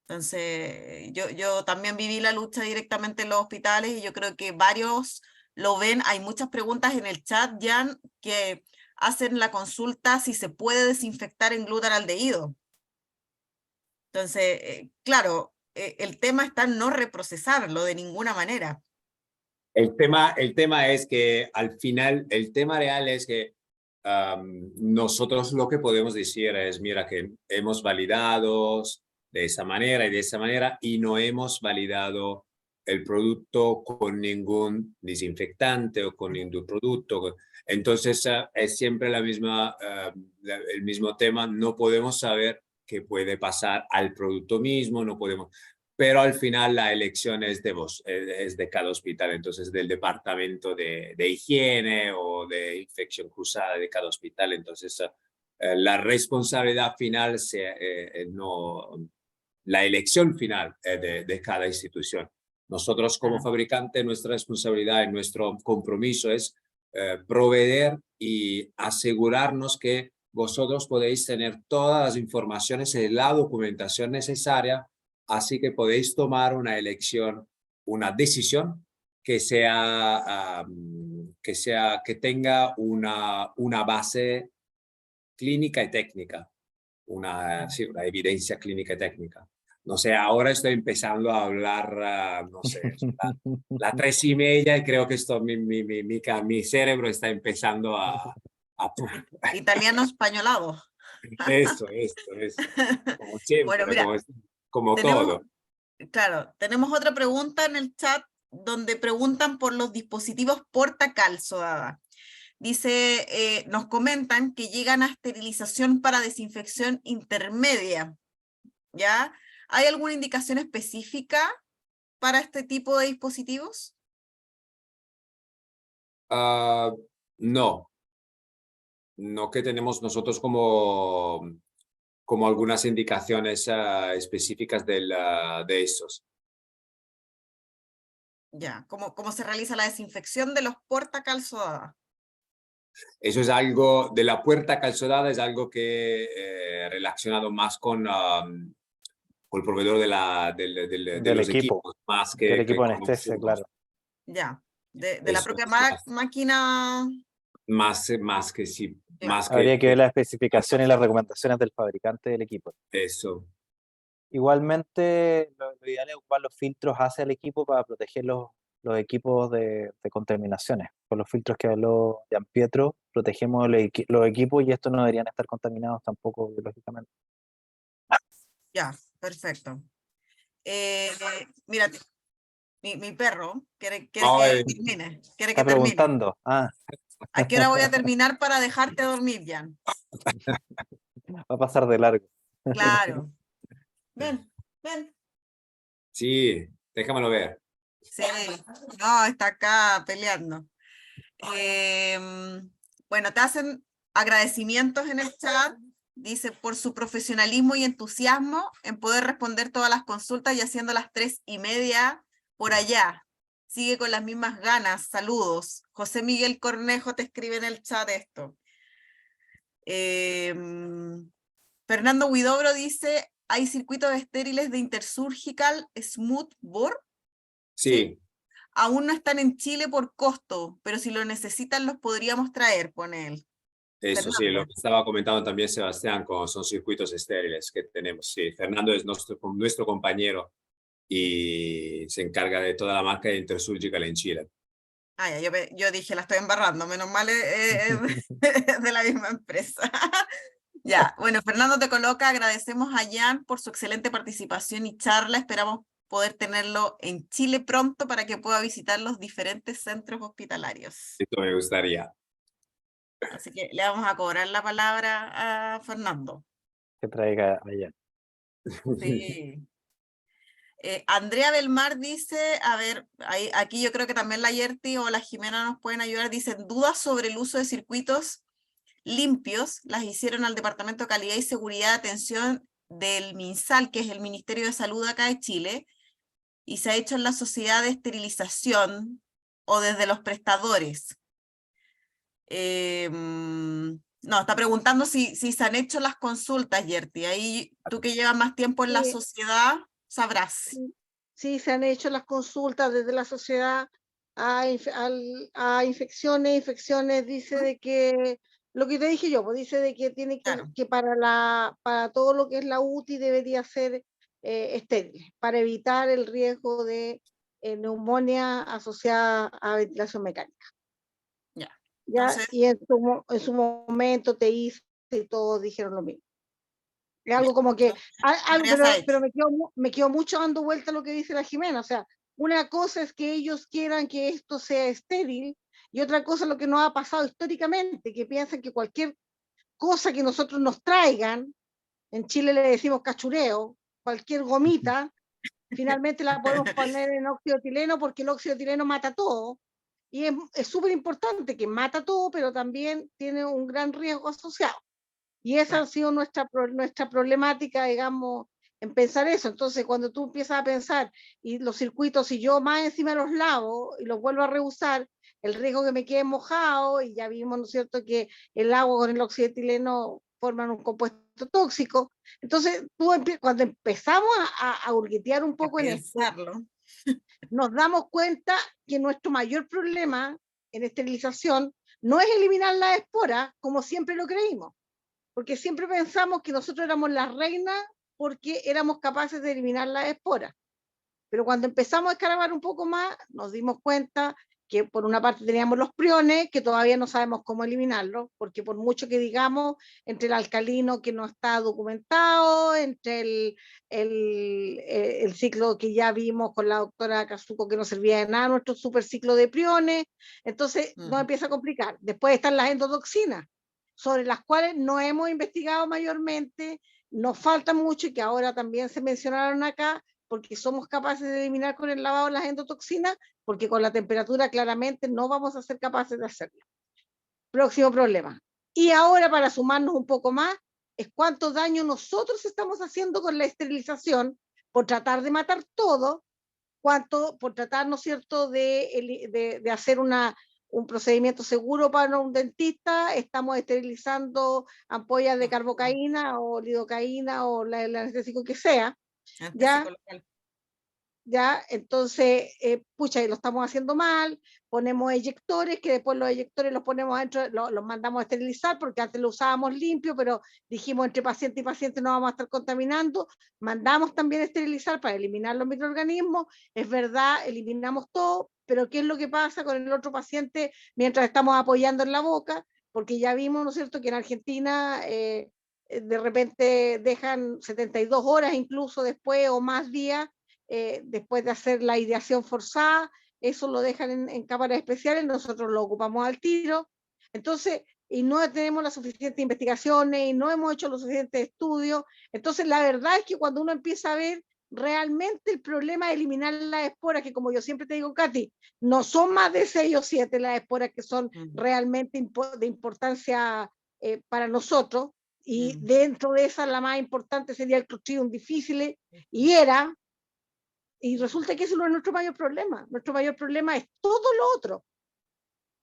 Entonces, yo también viví la lucha directamente en los hospitales y yo creo que varios lo ven. Hay muchas preguntas en el chat, Jan, que hacen la consulta si se puede desinfectar en glutaraaldehído. Entonces, claro, el tema está en no reprocesarlo de ninguna manera. El tema es que al final, el tema real es que nosotros lo que podemos decir es, mira, que hemos validado de esa manera y de esa manera y no hemos validado el producto con ningún desinfectante o con ningún producto. Entonces es siempre el mismo tema, no podemos saber qué puede pasar al producto mismo, no podemos, pero al final la elección es de vos, es de cada hospital, entonces del departamento de higiene o de infección cruzada de cada hospital, entonces la responsabilidad final, la elección final de cada institución. Nosotros como fabricante, nuestra responsabilidad y nuestro compromiso es proveer y asegurarnos que vosotros podéis tener todas las informaciones y la documentación necesaria, así que podéis tomar una elección, una decisión que que tenga una base clínica y técnica, una evidencia clínica y técnica. No sé, ahora estoy empezando a hablar, no sé, la 3:30 y creo que mi cerebro está empezando a Italiano españolado. Eso. Como siempre, Bueno, mira, como tenemos, todo. Claro, tenemos otra pregunta en el chat donde preguntan por los dispositivos porta-calzo, Dada. Dice, nos comentan que llegan a esterilización para desinfección intermedia, ¿ya? ¿Hay alguna indicación específica para este tipo de dispositivos? No. No que tenemos nosotros como algunas indicaciones específicas de estos. Ya, ¿cómo se realiza la desinfección de los porta-calzo, Dada? Eso es algo, de la puerta calzonada es algo que relacionado más con el proveedor de los equipo, equipos, más del que equipo de con anestesia, nosotros. claro. Ya, de la Eso, propia más, máquina. más que sí, Claro. más Habría que ver que las especificaciones y las recomendaciones del fabricante del equipo. eso. Igualmente, lo ideal es ocupar los filtros hacia el equipo para proteger los equipos de contaminaciones. Con los filtros que habló Gianpietro, protegemos los equipos y estos no deberían estar contaminados tampoco biológicamente. Ya, perfecto. Mira, mi perro quiere que Ay, termine. Quiere Está que termine. preguntando. ¿A qué hora voy a terminar para dejarte dormir, Jan? Va a pasar de largo. Claro. Ven, ven. sí, déjamelo ver. Sí, no, está acá peleando. Bueno, te hacen agradecimientos en el chat. Dice, por su profesionalismo y entusiasmo en poder responder todas las consultas y haciendo las 3:30 por allá. Sigue con las mismas ganas. Saludos. José Miguel Cornejo te escribe en el chat esto. Fernando Huidobro dice, ¿hay circuitos estériles de Intersurgical Smooth Bore? Sí, Aún no están en Chile por costo, pero si lo necesitan los podríamos traer, pone él. eso sí, lo Fernando. que estaba comentando también Sebastián, son circuitos estériles que tenemos. Sí, Fernando es nuestro compañero y se encarga de toda la marca de Intersurgical en Chile. Ah, ya, yo dije, la estoy embarrando, menos mal es de la misma empresa. Ya, bueno, Fernando te coloca, agradecemos a Jan por su excelente participación y charla, esperamos poder tenerlo en Chile pronto para que pueda visitar los diferentes centros hospitalarios. Esto me gustaría. Así que le vamos a cobrar la palabra a Fernando. Que traiga allá. Sí. Andrea Belmar dice, a ver, aquí yo creo que también la Yerti o la Jimena nos pueden ayudar, dicen, dudas sobre el uso de circuitos limpios, las hicieron al Departamento de Calidad y Seguridad de Atención del MinSal, que es el Ministerio de Salud acá de Chile, y se ha hecho en la sociedad de esterilización o desde los prestadores. No, está preguntando si se han hecho las consultas, Yerti. Ahí tú que llevas más tiempo en la sociedad, sabrás. Sí, se han hecho las consultas desde la sociedad a infecciones, dice de que, lo que te dije yo, pues dice de que tiene Claro. que para todo lo que es la UTI debería ser estéril, para evitar el riesgo de neumonía asociada a ventilación mecánica. Ya. ¿Ya? Entonces, Y en su momento TIC y todos dijeron lo mismo. Es algo como que, pero me quedó mucho dando vuelta lo que dice la Jimena, o sea, una cosa es que ellos quieran que esto sea estéril y otra cosa es lo que nos ha pasado históricamente, que piensan que cualquier cosa que nosotros nos traigan, en Chile le decimos cachureo, cualquier gomita, finalmente la podemos poner en óxido etileno porque el óxido etileno mata todo. Y es súper importante que mata todo, pero también tiene un gran riesgo asociado. Y esa ha sido nuestra problemática, digamos, en pensar eso. Entonces, cuando tú empiezas a pensar, y los circuitos, si yo más encima los lavo y los vuelvo a reusar, el riesgo que me quede mojado, y ya vimos, ¿no es cierto?, que el agua con el óxido etileno forman un compuesto tóxico. Entonces, cuando empezamos a hurguetear un poco en esto, nos damos cuenta que nuestro mayor problema en esterilización no es eliminar la espora, como siempre lo creímos, porque siempre pensamos que nosotros éramos las reinas porque éramos capaces de eliminar las esporas. Pero cuando empezamos a escarbar un poco más, nos dimos cuenta que por una parte teníamos los priones, que todavía no sabemos cómo eliminarlos, porque por mucho que digamos, entre el alcalino que no está documentado, entre el ciclo que ya vimos con la doctora Kazuko que no servía de nada, nuestro super ciclo de priones, entonces nos empieza a complicar. Después están las endotoxinas, sobre las cuales no hemos investigado mayormente, nos falta mucho y que ahora también se mencionaron acá, porque somos capaces de eliminar con el lavado las endotoxinas, porque con la temperatura claramente no vamos a ser capaces de hacerlo. Próximo problema. Y ahora, para sumarnos un poco más, es cuánto daño nosotros estamos haciendo con la esterilización por tratar de matar todo, cuánto por tratar, ¿no es cierto?, de hacer un procedimiento seguro para un dentista, estamos esterilizando ampollas de carbocaína o lidocaína o el anestésico que sea, ¿ya? Entonces, pucha, y lo estamos haciendo mal, ponemos eyectores, que después los eyectores los ponemos adentro, los mandamos a esterilizar, porque antes lo usábamos limpio, pero dijimos entre paciente y paciente no vamos a estar contaminando, mandamos también a esterilizar para eliminar los microorganismos, es verdad, eliminamos todo, pero ¿qué es lo que pasa con el otro paciente mientras estamos apoyando en la boca? Porque ya vimos, ¿no es cierto?, que en Argentina de repente dejan 72 horas incluso después o más días, después de hacer la ideación forzada, eso lo dejan en cámaras especiales, nosotros lo ocupamos al tiro, entonces, y no tenemos las suficientes investigaciones, y no hemos hecho los suficientes estudios, entonces la verdad es que cuando uno empieza a ver realmente el problema de eliminar las esporas, que como yo siempre te digo, Katy, no son más de 6 o 7 las esporas que son realmente de importancia para nosotros, y dentro de esas la más importante sería el Clostridium difficile, y resulta que ese no es nuestro mayor problema. Nuestro mayor problema es todo lo otro.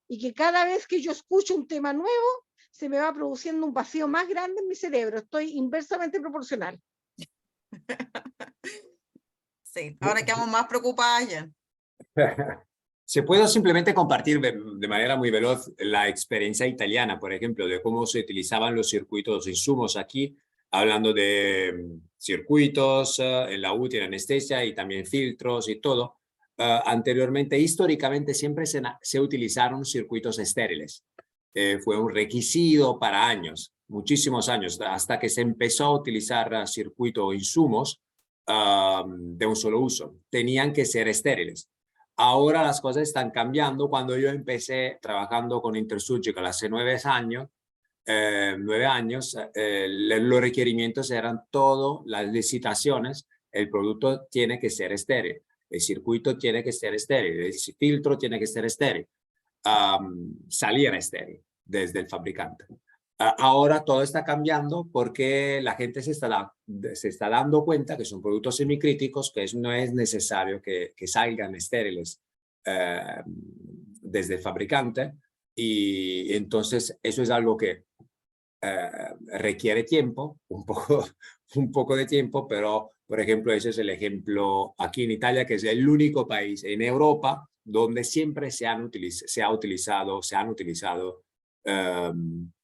Y que cada vez que yo escucho un tema nuevo, se me va produciendo un vacío más grande en mi cerebro. Estoy inversamente proporcional. Sí, ahora quedamos más preocupadas ya. Se puede simplemente compartir de manera muy veloz la experiencia italiana, por ejemplo, de cómo se utilizaban los circuitos, los insumos aquí, hablando de circuitos en la UTI, en anestesia y también filtros y todo. Anteriormente, históricamente, siempre se utilizaron circuitos estériles. Fue un requisito para años, muchísimos años, hasta que se empezó a utilizar circuitos o insumos de un solo uso. Tenían que ser estériles. Ahora las cosas están cambiando. Cuando yo empecé trabajando con Intersurgical hace 9 años, los requerimientos eran todo, las licitaciones, el producto tiene que ser estéril, el circuito tiene que ser estéril, el filtro tiene que ser estéril, salía estéril desde el fabricante. Ahora todo está cambiando porque la gente se está dando cuenta que son productos semicríticos, que no es necesario que salgan estériles desde el fabricante, y entonces eso es algo que requiere tiempo, un poco de tiempo, pero por ejemplo ese es el ejemplo aquí en Italia, que es el único país en Europa donde siempre se han utilizado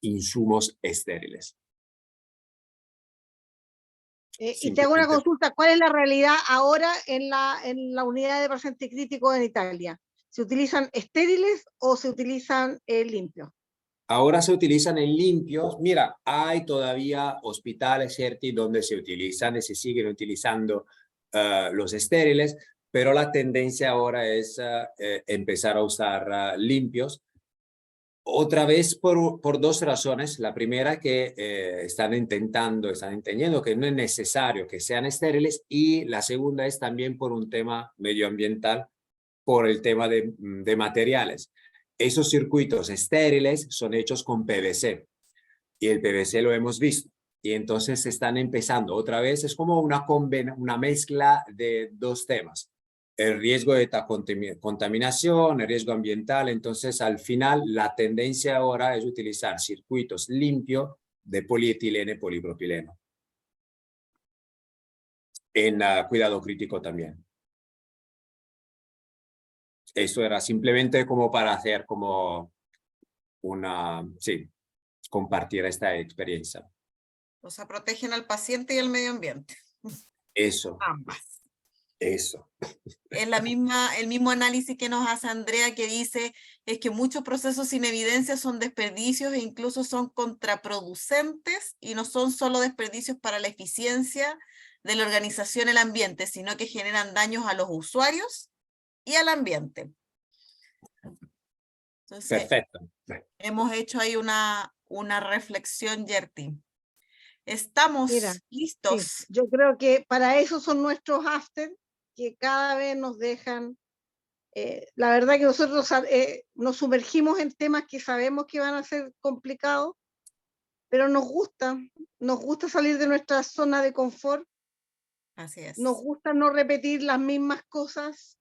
insumos estériles. Y te hago una consulta, ¿cuál es la realidad ahora en la unidad de pacientes críticos en Italia? ¿Se utilizan estériles o se utilizan limpios? Ahora se utilizan en limpios. Mira, hay todavía hospitales, ¿cierto?, donde se utilizan y se siguen utilizando los estériles, pero la tendencia ahora es empezar a usar limpios. Otra vez por 2 razones. La primera, que están entendiendo que no es necesario que sean estériles, y la segunda es también por un tema medioambiental, por el tema de materiales. Esos circuitos estériles son hechos con PVC, y el PVC lo hemos visto, y entonces están empezando otra vez, es como una mezcla de 2 temas. El riesgo de contaminación, el riesgo ambiental. Entonces, al final, la tendencia ahora es utilizar circuitos limpios de polietileno y polipropileno. En cuidado crítico también. Eso era simplemente como para hacer como compartir esta experiencia. O sea, protegen al paciente y al medio ambiente. Eso. Ambas. Eso. Es el mismo análisis que nos hace Andrea, que dice es que muchos procesos sin evidencia son desperdicios e incluso son contraproducentes, y no son solo desperdicios para la eficiencia de la organización y el ambiente, sino que generan daños a los usuarios y al ambiente. Entonces, Perfecto. hemos hecho ahí una reflexión, Yerti. ¿Estamos Mira, listos? Sí, yo creo que para eso son nuestros after, que cada vez nos dejan. La verdad que nosotros nos sumergimos en temas que sabemos que van a ser complicados, pero nos gusta salir de nuestra zona de confort, Así es. nos gusta no repetir las mismas cosas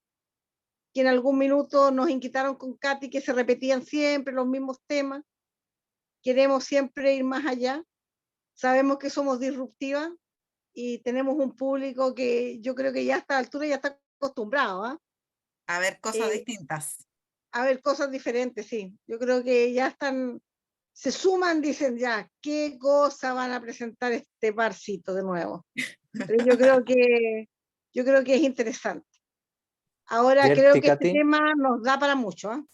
que en algún minuto nos inquietaron con Katy, que se repetían siempre los mismos temas. Queremos siempre ir más allá. Sabemos que somos disruptivas y tenemos un público que yo creo que ya a esta altura ya está acostumbrado A ver cosas Eh, distintas. a ver cosas diferentes, sí. Yo creo que ya están, se suman, dicen ya, ¿qué cosa van a presentar este parcito de nuevo? Pero yo creo que es interesante. Ahora creo Yerti, que este Katy, tema nos da para mucho.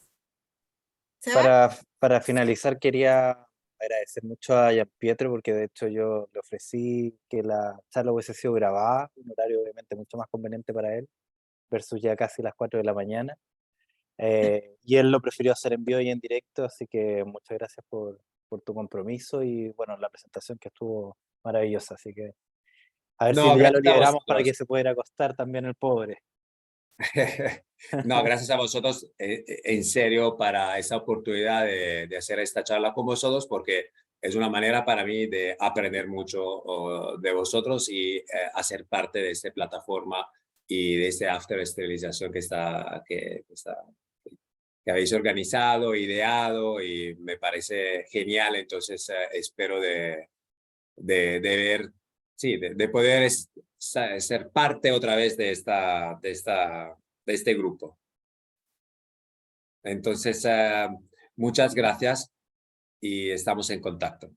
para finalizar quería agradecer mucho a Gianpietro, porque de hecho yo le ofrecí que la charla hubiese sido grabada, un horario obviamente mucho más conveniente para él, versus ya casi las 4 de la mañana. Y él lo prefirió hacer en vivo y en directo, así que muchas gracias por tu compromiso y bueno, la presentación que estuvo maravillosa, así que a ver si No, ya lo gracias a liberamos para que vosotros. se pueda ir a acostar también el pobre. No, gracias a vosotros, en serio, para esta oportunidad de hacer esta charla con vosotros, porque es una manera para mí de aprender mucho de vosotros y hacer parte de esta plataforma y de este after esterilización que habéis organizado, ideado, y me parece genial. Entonces, espero de ver, sí, de poder ser parte otra vez de este grupo. Entonces, muchas gracias y estamos en contacto.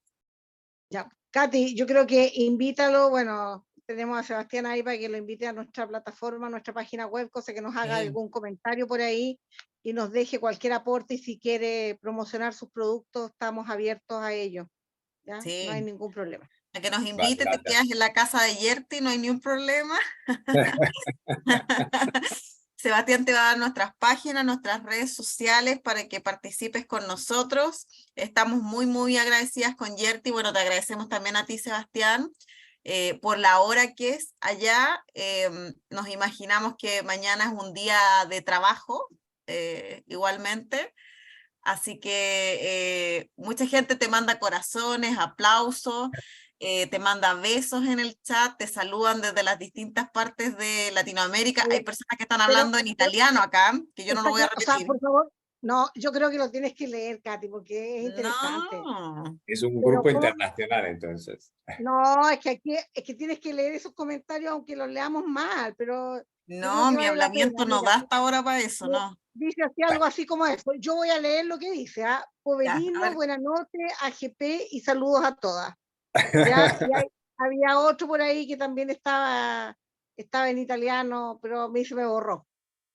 Ya, Katy, yo creo que invítalo, bueno, tenemos a Sebastián ahí para que lo invite a nuestra plataforma, a nuestra página web, cosa que nos haga algún comentario por ahí y nos deje cualquier aporte, y si quiere promocionar sus productos, estamos abiertos a ello. ¿Ya? Sí. No hay ningún problema. A que nos Vale, invite, te gracias. quedas en la casa de Yerti, no hay ni un problema. Sebastián te va a dar nuestras páginas, nuestras redes sociales para que participes con nosotros. Estamos muy, muy agradecidas con Yerti. Bueno, te agradecemos también a ti, Sebastián, por la hora que es allá. Nos imaginamos que mañana es un día de trabajo, igualmente. Así que mucha gente te manda corazones, aplausos, te manda besos en el chat, te saludan desde las distintas partes de Latinoamérica. Hay personas que están hablando en italiano acá, que yo no lo voy a O sea, repetir. por favor, no, yo creo que lo tienes que leer, Katy, porque es interesante. No, Es un Pero grupo ¿cómo? internacional, entonces. No, es que aquí es que tienes que leer esos comentarios aunque los leamos mal, pero yo creo no, que mi vale la pena. hablamiento no Mira, da hasta ahora para eso, no. dice así algo así como eso. Yo voy a leer lo que dice, Ya, a Poverino, ver. buenas noches, AGP y saludos a todas. ¿Ya? Había otro por ahí que también estaba en italiano, pero a mí se me borró.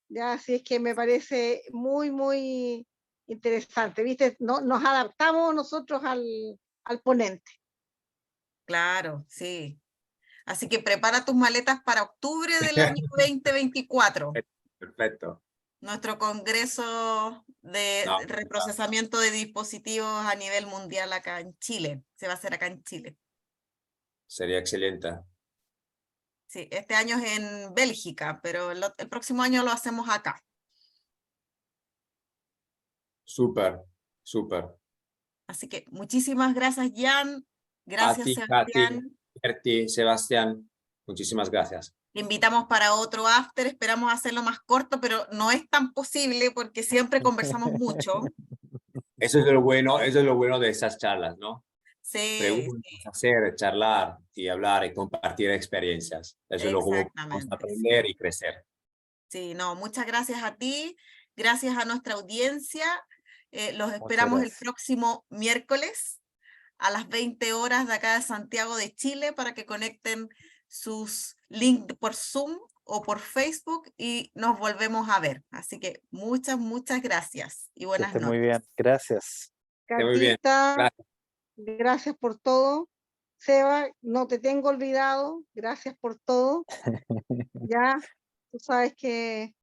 Ya, así es que me parece muy, muy interesante, ¿viste? Nos adaptamos nosotros al ponente. Claro, sí. Así que prepara tus maletas para octubre del año 2024. Perfecto. Nuestro congreso de No, reprocesamiento de dispositivos a nivel mundial acá en Chile. Se va a hacer acá en Chile. sería excelente. Sí, este año es en Bélgica, pero el próximo año lo hacemos acá. Súper, súper. Así que muchísimas gracias, Jan. Gracias, Katy, Sebastián. Berti, Sebastián, muchísimas gracias. Te invitamos para otro after. Esperamos hacerlo más corto, pero no es tan posible porque siempre conversamos mucho. Eso es lo bueno de esas charlas, ¿no? Sí, Preguntas, sí, hacer, charlar y hablar y compartir experiencias. Eso es lo que vamos a exactamente. aprender y crecer. Sí, no, muchas gracias a ti, gracias a nuestra audiencia. Los Muchas esperamos el gracias. próximo miércoles a las 20 horas de acá de Santiago de Chile para que conecten sus links por Zoom o por Facebook y nos volvemos a ver. Así que muchas, muchas gracias y Que buenas esté muy noches. bien. Gracias. Esté muy bien. Catita, Gracias. gracias por todo. Seba, no te tengo olvidado, gracias por todo. Ya, tú sabes que